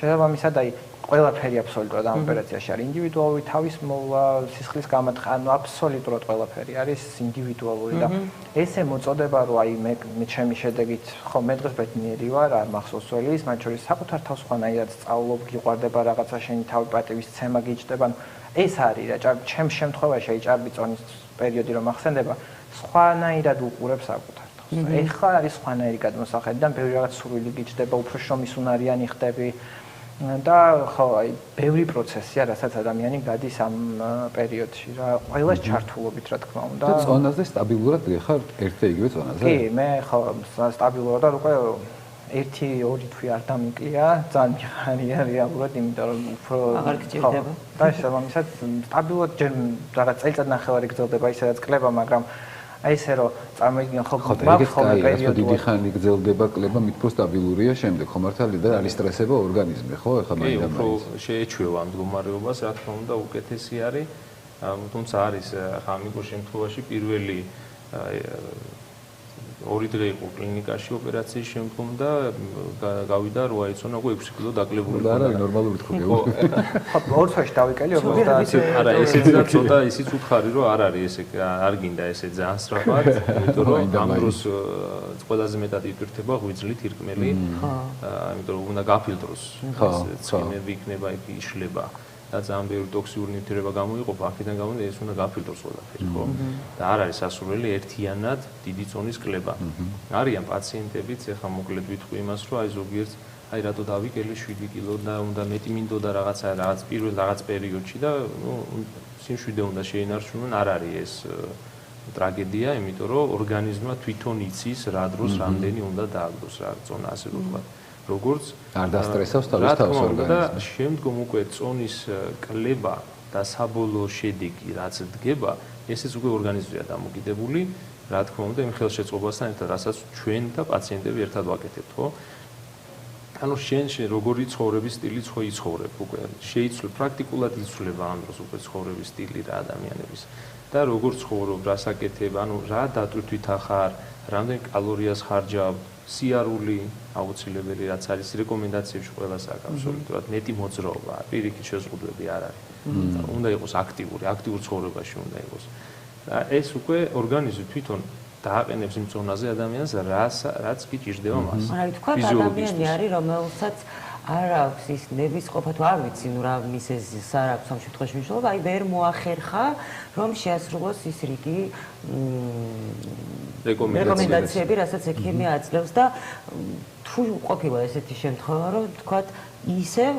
S4: შესაბამისად აი ყველაფერი აბსოლუტურად ამ ოპერაციაში არის ინდივიდუალური თავის მოვლა სისხლის გამათხა ანუ აბსოლუტურად ყველაფერი არის ინდივიდუალური და ესე მოწოდება რომ აი მე ჩემი შედეგით ხო მე დღეს ბედნიერი ვარ არ მახსოვს სველის მათ შორის საკუთარ თავს ხვანაირად სწავლობ გიყვარდება რაღაცა შენი თავი პატივის ცემა გიჭდება ეს არის რა ჩემს შემთხვევაში აი ჭარბიწონის პერიოდი რომ ახსენდება სხვანაირად უყურებ საკუთარ თავს ეხლა არის სხვანაირი გადმოსახედიდან ბევრი რაღაც სურვილი გიჭდება უფრო შრომის უნარიანი ხდები და ხო აი ბევრი პროცესია რასაც ადამიანი გადის ამ პერიოდში რა ყველას ჩართულობით რა თქმა უნდა
S2: და ზონაზე სტაბილურად ხარ ერთ და იგივე ზონაზე
S4: კი მე ხო სტაბილურად უკვე 1-2 თვე არ დამიკლია ძალიან მიხარია რეალურად იმიტომ რომ უფრო
S1: აღარ გჭირდება
S4: და შესაბამისად სტაბილურად ჯერ რაღაც წელიწად-ნახევარი გრძელდება ისედაც კლება მაგრამ აი ესე რომ წარმოიდგინე ხო
S2: მაგხომე პერიოდი დიდი ხანი გრძელდება კლება მით უფრო სტაბილურია შემდეგ ხო მართალია და არის სტრესება ორგანიზმი ხო ეხლა
S3: მაინდა მაინც შეეჩვევა ამ მდგომარეობას რა თქმა უნდა უკეთესი არის თუმცა არის ხა ამიგო შემთხვევაში პირველი 2 დღე იყო კლინიკაში ოპერაციის შემდგომ და გავიდა 8 იცონა უკვე 6 კილო დაკლებული
S2: და არა ნორმალური თქო
S4: ხო 2 თვეში დავიკელი 50
S3: არა ესეც და ცოტა ისიც უთხარი რომ არ არის ესე არ გინდა ესე ძალიან სწრაფად იმიტომ რომ ამ დროს ყველაზე მეტად იტვირთება ღვიძლით ირკმელი იმიტომ რომ უნდა გაფილტროს ცხიმები იქნება იქ იშლება და ძალიან ბევრი ტოქსიური ნივთიერება გამოიყოფა აქედან გამომდინარე ეს უნდა გაფილტროს ყველაფერი ხო და არ არის სასურველი ერთიანად დიდი წონის კლება არიან პაციენტებიც ეხლა მოკლედ ვიტყვი იმას რომ აი ზოგიერთ აი რატო დავიკელე 7 კილო და უნდა მეტი მინდოდა რაღაცა რაღაც პირველ რაღაც პერიოდში და ნუ სიმშვიდე უნდა შეინარჩუნონ არ არის ეს ტრაგედია იმიტომ რომ ორგანიზმმა თვითონ იცის რა დროს რამდენი უნდა დააგდოს რა წონა ასე რომ ვთქვა როგორც
S2: არ დასტრესავს თავის თავს ორგანიზმი
S3: და შემდგომ უკვე წონის კლება და საბოლოო შედეგი რაც დგება ესეც უკვე ორგანიზმზეა დამოკიდებული რა თქმა უნდა იმ ხელშეწყობასთან ერთად რასაც ჩვენ და პაციენტები ერთად ვაკეთებთ ხო ანუ შენ როგორი ცხოვრების სტილი იცხოვრებ უკვე შეიცვლება პრაქტიკულად იცვლება ამ დროს უკვე ცხოვრების სტილი რა ადამიანების და როგორ ცხოვრობ რას აკეთებ ანუ რა დატვირთვით ახარ რამდენ კალორიას ხარჯავ სიარული აუცილებელი რაც არის რეკომენდაციებში ყველას აქვს აბსოლუტურად მეტი მოძრაობა პირიქით შეზღუდვები არ არის უნდა იყოს აქტიურ ცხოვრებაში უნდა იყოს და ეს უკვე ორგანიზმი თვითონ დააყენებს იმ ზონაზე ადამიანს რაც კი ჭირდება მას
S1: მაგრამ თქვა ადამიანი არის რომელსაც არ აქვს ის ნებისყოფა თუ არ ვიცი ნუ რა მისეზის არ აქვს ამ შემთხვევაში მნიშვნელობა აი ვერ მოახერხა რომ შეასრულოს ის რიგი რეკომენდაციები რასაც ექიმი აძლევს და თუ ყოფილა ესეთი შემთხვევა რომ თქვა ისევ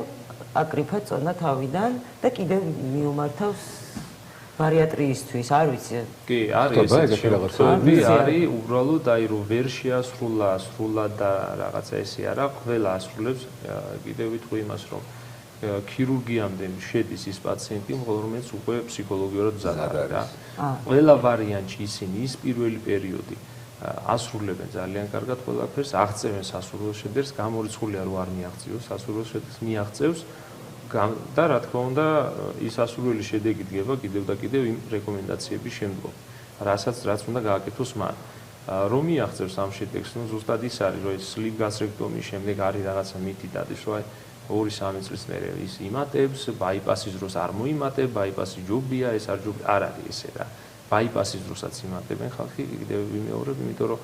S1: აკრიფა წონა თავიდან და კიდევ მიუმართავს ბარიატრიისთვის არ ვიცი
S3: კი არის ესეთი რაღაცები არის უბრალოდ აი რომ ვერ შეასრულა სრულად და რაღაცა ესე არა ყველა ასრულებს კიდევ ვიტყვი იმას რომ ქირურგიამდე შედის ის პაციენტი რომელმაც უკვე ფსიქოლოგიურად მზად არის რა ყველა ვარიანტში ისინი ის პირველი პერიოდი ასრულებენ ძალიან კარგად ყველაფერს აღწევენ სასურველ შედეგს გამორიცხულია რომ არ მიაღწიოს სასურველ შედეგს მიაღწევს და რა თქმა უნდა ის ასურველი შედეგი დგება კიდევ და კიდევ იმ რეკომენდაციების შემდგომ რაც უნდა გააკეთოს მან რომ მიაღწევს ამ შედეგს ნუ ზუსტად ის არის რომ ეს სლივ გასტრექტომიის შემდეგ არის რაღაცა მითი დადის რომ აი 2-3 წლის მერე ის იმატებს ბაიპასის დროს არ მოიმატებ ბაიპასი ჯობია ეს არ ჯობია არ არის ესე რა ბაიპასის დროსაც იმატებენ ხალხი კიდევ ვიმეორებ იმიტომ რომ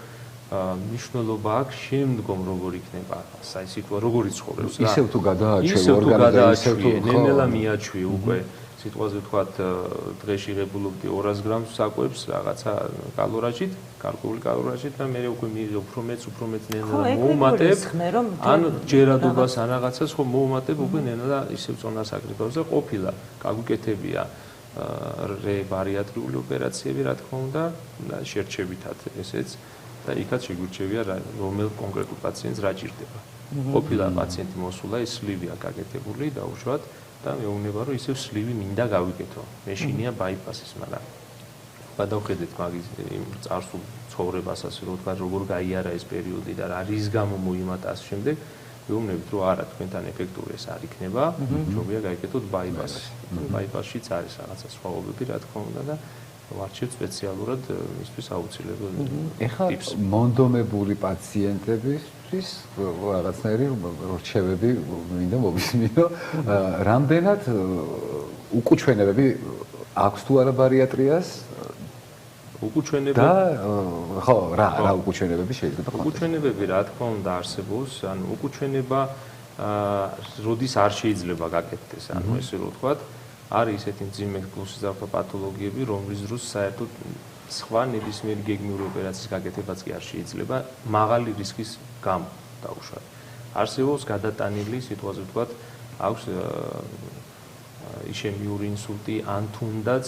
S3: მნიშვნელობა აქვს შემდგომ როგორ იქნება აი სიტუაცია როგორი ცხოვრობს რა
S2: ისევ თუ გადააჩვევ ორგანიზმი ისევ თუ
S3: ნელ-ნელა მიაჩვი უკვე სიტუაციაზე ვთქვათ დღეში ღებულობდი 200 გრამს საკვებს რაღაცა კალორიით კარკული კალორიით და მე უკვე მიიღე უფრო მეც ნელ-ნელა მოუმატებ ან ჯერადობას ან რაღაცას ხო მოუმატებ უკვე ნელ-ნელა ისევ წონას აკრიფავს და ყოფილა გაგვიკეთებია ბარიატრიული ოპერაციები რა თქმა უნდა შერჩევითად ესეც და იქაც შეგვირჩევია რომელ კონკრეტულ პაციენტს რა ჭირდება. ყოფილა პაციენტი მოსულა ის სლივია გაკეთებული დაუშვათ და მეუბნება რომ ისევ სლივი მინდა გავიკეთო. მეშინია ბაიპასის, მაგრამ გადავხედეთ მაგის იმ წარსულ ცხოვრებას ასე რომ თქვა როგორ გაიარა ეს პერიოდი და რა რის გამო მოიმატა ამ შემდეგ ვეუბნებით, რომ არა, თქვენთან ეფექტური ეს არ იქნება, ჯობია გაიკეთოთ bypass. Bypass-შიც არის რაღაცა სხვაობები, რა თქმა უნდა და ვარჩევთ სპეციალურად მისთვის აუცილებელ ტიპს.
S2: ეხლა მონდომებული პაციენტებისთვის რაღაცნაირი რჩევები მინდა მოვისმინო. რამდენად უკუჩვენებები აქვს თუ არა ბარიატრიას?
S3: უკუჩვენებები
S2: და ხო, რა უკუჩვენებები შეიძლება
S3: იყოს? უკუჩვენებები, რა თქმა უნდა, არსებობს, ანუ უკუჩვენება როდის არ შეიძლება გაკეთდეს, ანუ ესე რომ ვთქვათ, არის ისეთი მძიმე გულსიზრდათა პათოლოგიები, რომლის დროს საერთოდ სხვა ნებისმიერი გეგმიური ოპერაციის გაკეთებაც კი არ შეიძლება, მაღალი რისკის გამო დაუშვათ. არსებობს გადატანილი სიტუაცია, ვთქვათ, აქვს იშემიური ინსულტი, ან თუნდაც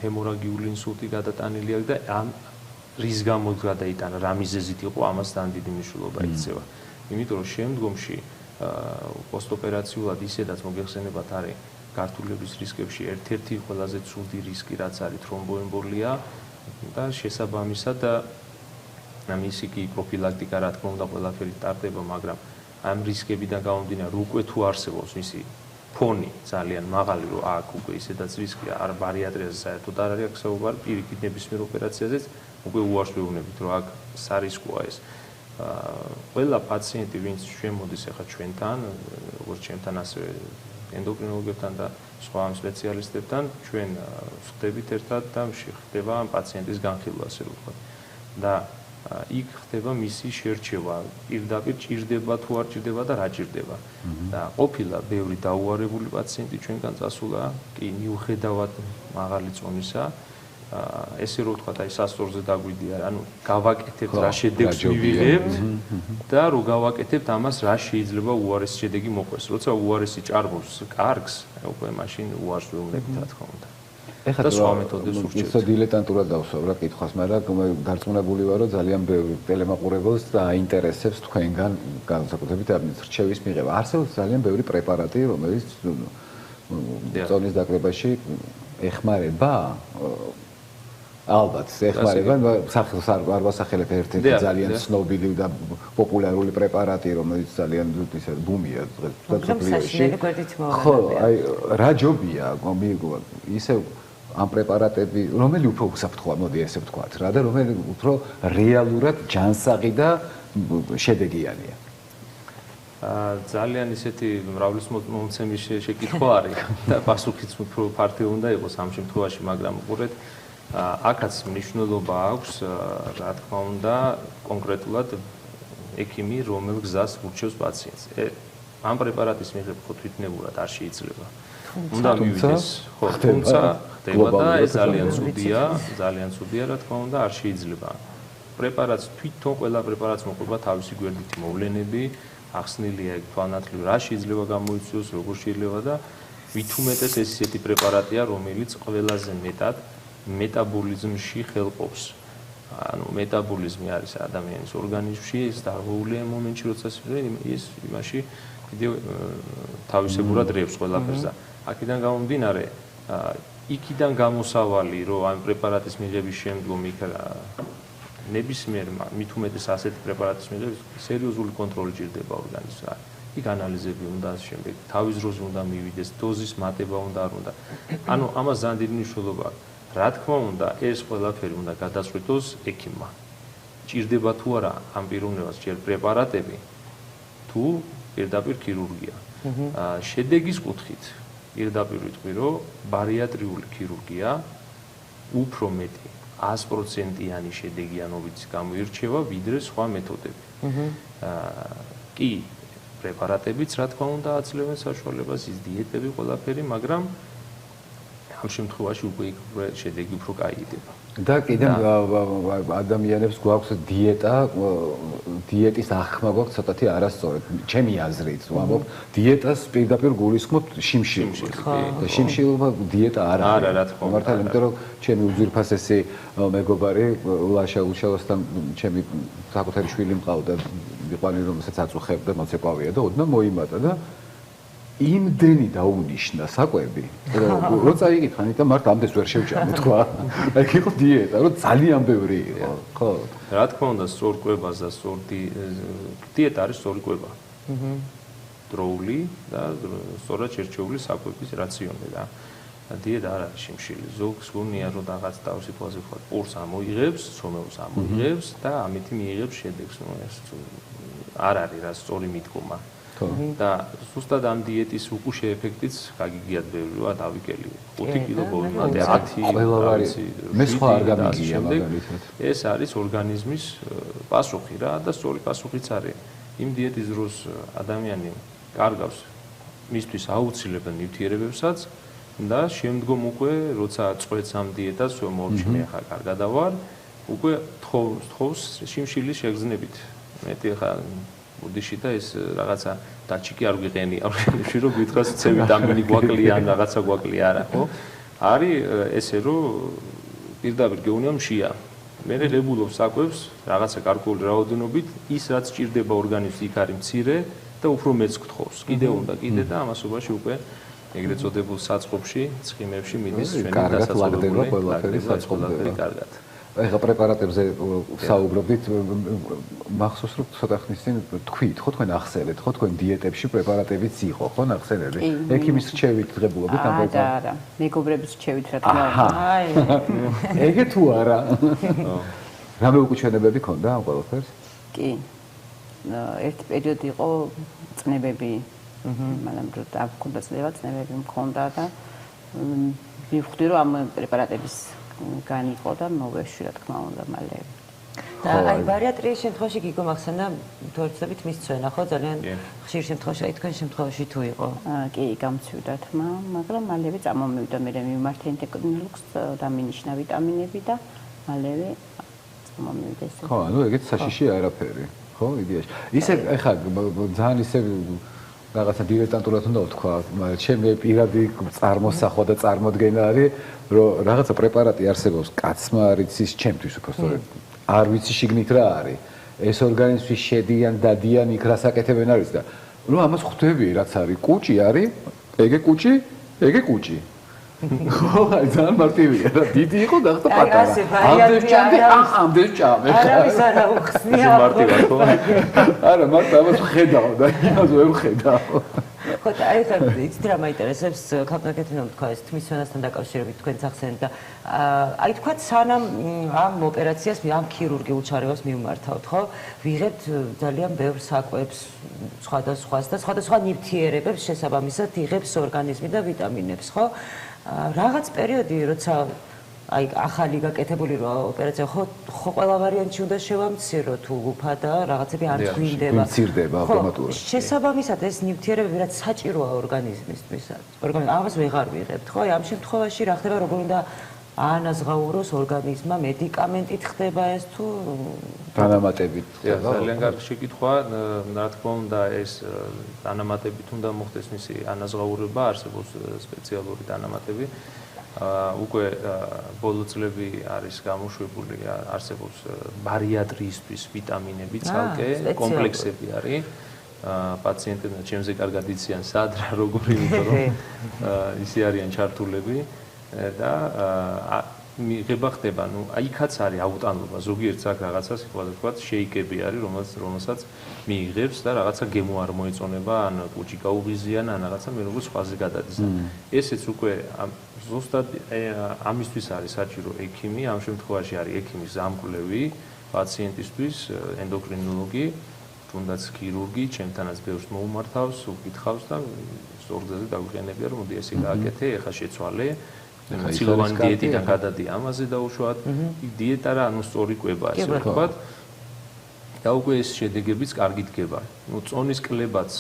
S3: ჰემორაგიული ინსულტი გადატანილი აქვს და ამ რის გამო გადაიტანა, რა მიზეზით იყო, ამასთან დიდი მნიშვნელობა იქცევა. იმიტომ რომ შემდგომში პოსტოპერაციულად ისედაც მოგეხსენებათ არის გართულების რისკებში ერთ-ერთი ყველაზე ცუდი რისკი რაც არის თრომბოემბოლია და შესაბამისად მისი კი პროფილაქტიკა რა თქმა უნდა ყველაფერი ტარდება, მაგრამ ამ რისკებიდან გამომდინარე უკვე თუ არსებობს მისი ფონი ძალიან მაღალი, რომ აქ უკვე ისედაც რისკია, არ ბარიატრიაზე საერთოდ არ არის აქ საუბარი, პირიქით ნებისმიერ ოპერაციაზეც უკვე უარს ვეუბნებით, რომ აქ სარისკოა ეს. ყველა პაციენტი, ვინც შემოდის ახლა ჩვენთან, როგორც ჩემთან, ასევე ენდოკრინოლოგებთან და სხვა სპეციალისტებთან, ჩვენ ვხდებით ერთად და ხდება ამ პაციენტის განხილვა, ასე რომ ვთქვათ. და იქ ხდება მისი შერჩევა, პირდაპირ ჭირდება თუ არ ჭირდება და რა ჭირდება. და ყოფილა ბევრი დაუარებული პაციენტი ჩვენგან წასულა, კი მიუხედავად მაღალი წონისა, ესე რომ ვთქვათ, აი სასწორზე დაგვიდია, ანუ გავაკეთებთ რა შედეგს მივიღებთ და რო გავაკეთებთ ამას რა შეიძლება უარესი შედეგი მოყვეს. როცა უარესი ჭარბობს კარგს, უკვე მაშინ უარს ვეუბნებით, რა თქმა უნდა.
S2: ეხლა სხვა მეთოდებს ურჩევთ. ისო დილეტანტურად დავსვამ კითხვას, მაგრამ დარწმუნებული ვარ, რომ ძალიან ბევრი ტელემაყურებელს აინტერესებს თქვენგან განსაკუთრებით ამის რჩევის მიღება. არსებობს ძალიან ბევრი პრეპარატი, რომელიც ზონის დაკრებაში ეხმარება. ალბათ, ეხმარება, სახელს არ ვასახელებ ერთ-ერთი ძალიან ცნობილი და პოპულარული პრეპარატი, რომელიც ძალიან ისე ბუმია დღესდღეობით. ხო, აი რა ჯობია, ისე ამ პრეპარატები, რომელი უფრო უსაფრთხოა, მოდი ესე ვთქვათ რა და რომელი უფრო რეალურად ჯანსაღი და შედეგიანია.
S3: ძალიან ისეთი მრავლისმომცემი შეკითხვა არის და პასუხიც უფრო ფართო უნდა იყოს ამ შემთხვევაში, მაგრამ უყურეთ აქაც მნიშვნელობა აქვს, რა თქმა უნდა, კონკრეტულად ექიმი, რომელ გზას ურჩევს პაციენტს. ამ პრეპარატის მიღება ხო თვითნებურად არ შეიძლება. უნდა მივიდეს, ხო, თუმცა ხდება და ეს ძალიან ცუდია, რა თქმა უნდა, არ შეიძლება. პრეპარატს თვითონ ყველა პრეპარატს მოყვება თავისი გვერდითი მოვლენები, ახსნილია თვალნათლივ რა შეიძლება გამოიწვიოს, როგორ შეიძლება და ვით უმეტეს ეს ისეთი პრეპარატია, რომელიც ყველაზე მეტად მეტაბოლიზმში ხელყოფს. ანუ მეტაბოლიზმი არის ადამიანის ორგანიზმში, ეს დარღვეულია მომენტში, როცა ის იმაში კიდევ თავისებურად რევს ყველაფერს და აქედან გამომდინარე, იქიდან გამოსავალი, რომ ამ პრეპარატის მიღების შემდგომ იქ ნებისმიერ მით უმეტეს ასეთი პრეპარატის მიღების სერიოზული კონტროლი ჭირდება ორგანიზმს. იქ ანალიზები უნდა შემდეგ, თავის დროზე უნდა მივიდეს, დოზის მატება უნდა არ უნდა. ანუ ამას ძალიან დიდი მნიშვნელობა აქვს. რა თქმა უნდა, ეს ყველაფერი უნდა გადაწყვიტოს ექიმმა. ჭირდება თუ არა ამ პიროვნებას ჯერ პრეპარატები, თუ პირდაპირ ქირურგია. შედეგის კუთხით პირდაპირ ვიტყვი, რომ ბარიატრიული ქირურგია უფრო მეტი 100%-იანი შედეგიანობით გამოირჩევა ვიდრე სხვა მეთოდები. კი პრეპარატებიც რა თქმა უნდა აძლევენ საშუალებას, ის დიეტები ყველაფერი, მაგრამ ამ შემთხვევაში უკვე შედეგი უფრო კაი იქნება.
S2: და კიდევ ადამიანებს გვაქვს დიეტის ახმა გვაქვს ცოტათი არასწორად. ჩემი აზრით ვამბობ, დიეტას პირდაპირ გულისხმობ შიმშილობას. და შიმშილობა დიეტა არ არის.
S3: არა, რა თქმა უნდა.
S2: მართალია, იმიტომ რომ ჩემი უძვირფასესი მეგობარი ლაშა უშავასთან ჩემი საკუთარი შვილი მყავდა, იყვანი რომელსაც აწუხებდა, მოცეკვავია და ოდნავ მოიმატა და იმდენი დაუნიშნა საკვები, როცა იგით ხანი და მართ ამდენს ვერ შევჭამე თქვა. აი იყო დიეტა, რომ ძალიან ბევრი იყო. ხო.
S3: რა თქმა უნდა, სწორ კვებას და სწორ დიეტა არის სწორი კვება. დროული და სწორად შერჩეული საკვების რაციონი რა. დიეტა არ არის შიმშილი. ზოგს გონია რომ რაღაც თავის სიტუაციაზე ვთქვათ, პორს ამოიღებს, ცომელს ამოიღებს და ამით მიიღებს შედეგს. ნუ ეს არ არის რა სწორი მიდგომა. და ზუსტად ამ დიეტის უკუშე ეფექტიც გაგიგიათ ბევრი რა დავიკელი 5 კილო ბოლომდე 10
S2: მე სხვა არ გამიგია მაგალითად.
S3: ეს არის ორგანიზმის პასუხი რა და სწორი პასუხიც არის. იმ დიეტის დროს ადამიანი კარგავს მისთვის აუცილებელ ნივთიერებებსაც და შემდგომ უკვე როცა წყვეტს ამ დიეტას მორჩმე ახლა კარგად დავარ უკვე თხოვს შიმშილის შეგრძნებით. მეტი ახლა ბუდიში და ეს რაღაცა დაჩიკი არ ვიყენია ვში რომ გითხრას C ვიტამინი გვაკლია ან რაღაცა გვაკლია არა ხო არის ესე რომ პირდაპირ გეუბნია მშია მე რეგულობს საკვებს რაღაცა კარკული რაოდენობით ის რაც ჭირდება ორგანიზმს იქ არის მცირე და უფრო მეც გთხოვს კიდე უნდა კიდე და ამასობაში უკვე ეგრეთ წოდებულ საწყობში ცხიმებში მიდის ჩვენი დასაწყობლები ყველაფერი საწყობლები კარგად ეხლა
S2: პრეპარატებზე საუბრობდით მახსოვს რომ ცოტა ხნის წინ თქვით ხო თქვენ ახსენეთ ხო თქვენ დიეტებში პრეპარატებიც იყო ხო ნახსენები ექიმის რჩევით ღებულობთ ამ პრეპარატებს
S5: არა მეგობრების რჩევით რა თქმა უნდა
S2: აი ეგე თუ არა რამე უკუჩვენებები ქონდა ამ ყველაფერს
S5: კი ერთ პერიოდი იყო წნებები მაგრამ რო დაგვქონდა წნებები მქონდა და მივხვდი რომ ამ პრეპარატების განიყო და მოვეშვი რა თქმა უნდა მალე.
S1: და აი ბარიატრიის შემთხვევაში გიგო მახსენდა თორცებით მის ცვენა ხო ძალიან ხშირ შემთხვევაში აი თქვენ შემთხვევაში თუ იყო.
S5: კი გამცივდა თმა, მაგრამ მალევე წამომივიდა მე მიმართა ენდოკრინოლოგს დამინიშნა ვიტამინები და მალევე წამომივიდა ეს.
S2: ხო, ანუ ეგეთ საშიში არაფერი, ხო, იდეაში. ისე ეხლა ძალიან ისე რაღაცა დილეტანტურად უნდა ვთქვა, მაგრამ ჩემი პირადი წარმოსახვა და წარმოდგენა არის, რომ რაღაცა პრეპარატი არსებობს, კაცმა არ იცის ჩემთვის უბრალოდ არ ვიცი შიგნით რა არის. ეს ორგანიზმში შედიან, დადიან, იქ რა საკეთებენ არის და რომ ამას ხვდები რაც არის, კუჭი არის, ეგე კუჭი, ეგე კუჭი. ხო, აი ძალიან მარტივია რა, დიდი იყო და ხა პატარა. ამდენ ჭამდი, ამდენ ჭამე.
S1: არავის არ აუხსნია.
S3: მარტივად ხო?
S2: არა, მარტო ამას ხედავ და იმას ვერ ხედავ.
S1: ხო, აი ხა იცით რა მაინტერესებს ქალკეთინო თქვა ეს თმის სვენასთან დაკავშირებით თქვენ ახსენეთ და აი თქვა სანამ ამ ოპერაციას ამ ქირურგიულ ჩარევას მიმართავთ ხო ვიღებთ ძალიან ბევრ საკვებს სხვადასხვას და სხვადასხვა ნივთიერებებს შესაბამისად იღებს ორგანიზმი და ვიტამინებს ხო რაღაც პერიოდი როცა აი ახალი გაკეთებული რა ოპერაცია ხო ყველა ვარიანტი უნდა შევამცირო თუ უფადა რაღაცები არ გვინდება
S2: მცირდება ავტომატურად
S1: შესაბამისად ეს ნივთიერებები რაც საჭიროა ორგანიზმისთვის ამას ვეღარ ვიღებთ ხო აი ამ შემთხვევაში რა ხდება როგორ უნდა აანაზღაუროს ორგანიზმმა მედიკამენტით ხდება ეს თუ
S2: დანამატებით ხდება
S3: ძალიან კარგი შეკითხვა რა თქმა უნდა ეს დანამატებით უნდა მოხდეს მისი ანაზღაურება არსებობს სპეციალური დანამატები უკვე ბოლო წლები არის გამოშვებული არსებობს ბარიატრიისთვის ვიტამინები ცალკე კომპლექსები არის პაციენტებმა ჩემზე კარგად იციან სად რა როგორი იმიტომ რომ ისე არიან ჩართულები და მიღება ხდება ნუ აიქაც არის აუტანლობა ზოგიერთ საკ რაღაცას ეხლა ვთქვათ შეიკები არის რომელსაც მიიღებს და რაღაცა გემო არ მოეწონება ან კუჭი გაუღიზიან ან რაღაცა მე როგორც სხვაზე გადადის ესეც უკვე ზუსტად ამისთვის არის საჭირო ექიმი ამ შემთხვევაში არის ექიმის ზამკვლევი პაციენტისთვის ენდოკრინოლოგი თუნდაც ქირურგი ჩემთანაც ბევრს მოუმართავს უკითხავს და სწორგზაზე დაგვიყენებია რომ მოდი ესე გააკეთე ეხლა შეცვალე ცილოვანი დიეტიდან გადადი ამაზე დაუშვათ დიეტა რა ანუ სწორი კვება ასე ვთქვათ და უკვე ეს შედეგებიც კარგი დგება. ნუ წონის კლებაც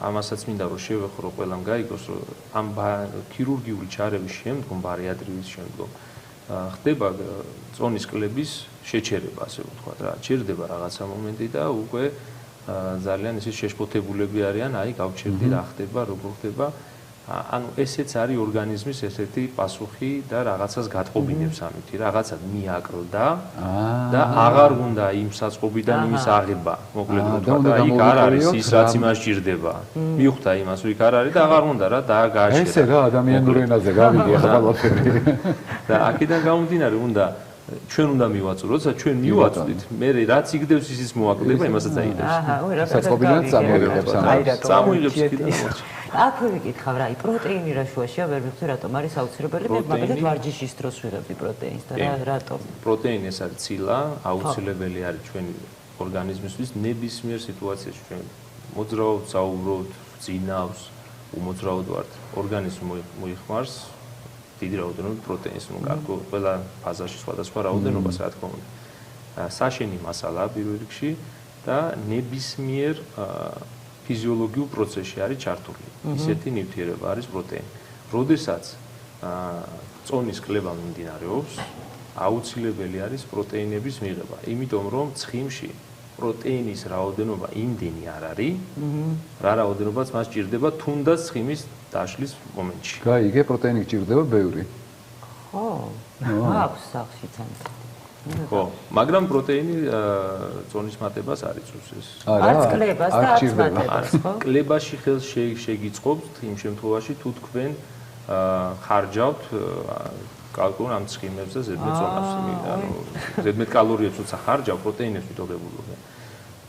S3: ამასაც მინდა რომ შევეხრო ყველამ გაიგოს რომ ამ ქირურგიული ჩარევის შემდგომ ბარიატრიის შემდგომ ხდება წონის კლების შეჩერება ასე ვთქვათ რა. ჩერდება რაღაცა მომენტი და უკვე ძალიან ისე შეშფოთებულები არიან, აი გავჩერდი რა ხდება, როგორ ხდება. ანუ ესეც არის ორგანიზმის ესეთი პასუხი და რაღაცას გატყობინებს ამით, რაღაცა მიაკლდა და აღარ უნდა იმ საწყობიდან იმის აღება, მოკლედ ვთქვათ, და იქ არ არის ის რაც იმას ჭირდება. მიხვდა იმას, იქ არ არის და აღარ უნდა რა დააგააჩერა.
S2: ესე რა ადამიანურ ენაზე გავიდი ახლა ყველაფერი.
S3: და აქედან გამომდინარე უნდა ჩვენ უნდა მივაწვდით, როცა ჩვენ მივაწვდით, მე რაც იგდებს ისიც მოაკლდება, იმასაც აიგდებს.
S2: საწყობიდან წამოიღებს
S3: წამოიღებს კიდე.
S1: აქვე ვიკითხავ რა, პროტეინი რა შუაშია, ვერ ვიხდი რატომ არის აუცილებელი, მე მაგალითად ვარჯიშის დროს ვიღებდი პროტეინს და რატომ?
S3: პროტეინი ეს არის ცილა, აუცილებელი არის ჩვენი ორგანიზმისთვის ნებისმიერ სიტუაციაში ჩვენ მოძრაობთ, საუბრობთ, ძინავს, უმოძრაოდ ვართ. ორგანიზმი მოიხმარს დიდი რაოდენობით პროტეინს, ну, გარკვეულ ყველა ფაზაში სხვადასხვა რაოდენობას, რა თქმა უნდა. საშენი მასალაა პირველ რიგში და ნებისმიერ ფიზიოლოგიურ პროცესში არის ჩართული. ისეთი ნივთიერება არის პროტეინი. როდესაც წონის კლება მიმდინარეობს, აუცილებელი არის პროტეინების მიღება, იმიტომ რომ ცხიმში პროტეინის რაოდენობა იმდენი არ არის, რა რაოდენობაც მას ჭირდება თუნდაც ცხიმის დაშლის მომენტში.
S2: გაიგე, პროტეინი ჭირდება ბევრი.
S1: ხო. აქვს სახში თანხა.
S3: ხო, მაგრამ პროტეინი წონის მატებას არ იწვევს ეს.
S1: არც კლებას და არც მატებას, ხო?
S3: კლებაში ხელს შეგიწყობთ იმ შემთხვევაში თუ თქვენ ხარჯავთ კალორიულ ამ ცხიმებს და ზედმეტ წონას, ანუ ზედმეტ კალორიებს როცა ხარჯავ პროტეინებს მიტოვებულობენ.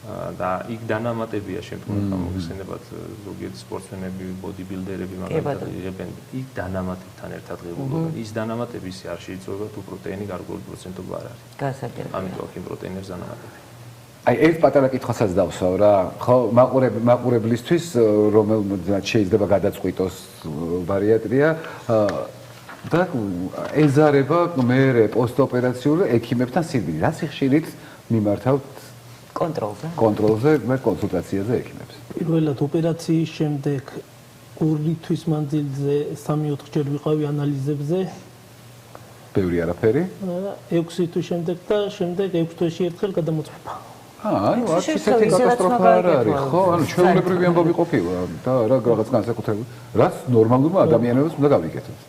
S3: და იქ დანამატებია შემდგომში მოხსენებათ ზოგიერთი სპორტსმენები, ბოდიბილდერები მაგალითად იღებენ იქ დანამატებთან ერთად ღებულობენ. ის დანამატები ისე არ შეიცვალება თუ პროტეინი გარკვეული პროცენტობა არ არის.
S1: გასაგებია.
S3: ამიტომ აქ იმ პროტეინებს დანამატები.
S2: აი ერთ პატარა კითხვასაც დავსვავ რა. ხო, მაყურებლისთვის რომელმაც შეიძლება გადაწყვიტოს ბარიატრია და ეზარება მე პოსტოპერაციული ექიმებთან სიკვდილი. რა სიხშირით მიმართავთ კონტროლზე, მე კონსულტაციაზე ექიმებს.
S6: პირველად ოპერაციის შემდეგ 2 თვის მანძილზე 3-4 ჯერ ვიყავი ანალიზებზე.
S2: ბევრი არაფერი?
S6: 6 თვის შემდეგ და შემდეგ 6 თვეში ერთხელ გადამოწმება.
S2: ანუ აქ ისეთი კატასტროფა არ არის, ხო? ანუ ჩვეულებრივი ამბავი ყოფილა და რაღაც განსაკუთრებული, რაც ნორმალურმა ადამიანებს უნდა გავიკეთოთ.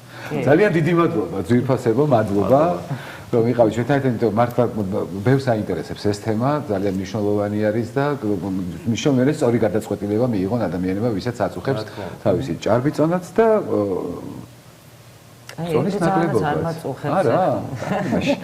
S2: ძალიან დიდი მადლობა, ძვირფასებო, მადლობა. რომ იყავით ჩვენთან ერთად, იმიტომ მართლა ბევრს აინტერესებს ეს თემა, ძალიან მნიშვნელოვანი არის და მნიშვნელოვანი სწორი გადაწყვეტილება მიიღონ ადამიანებმა, ვისაც აწუხებს თავისი ჭარბი წონაც და
S1: წონის ნაკლებობა. არა, მაშინ.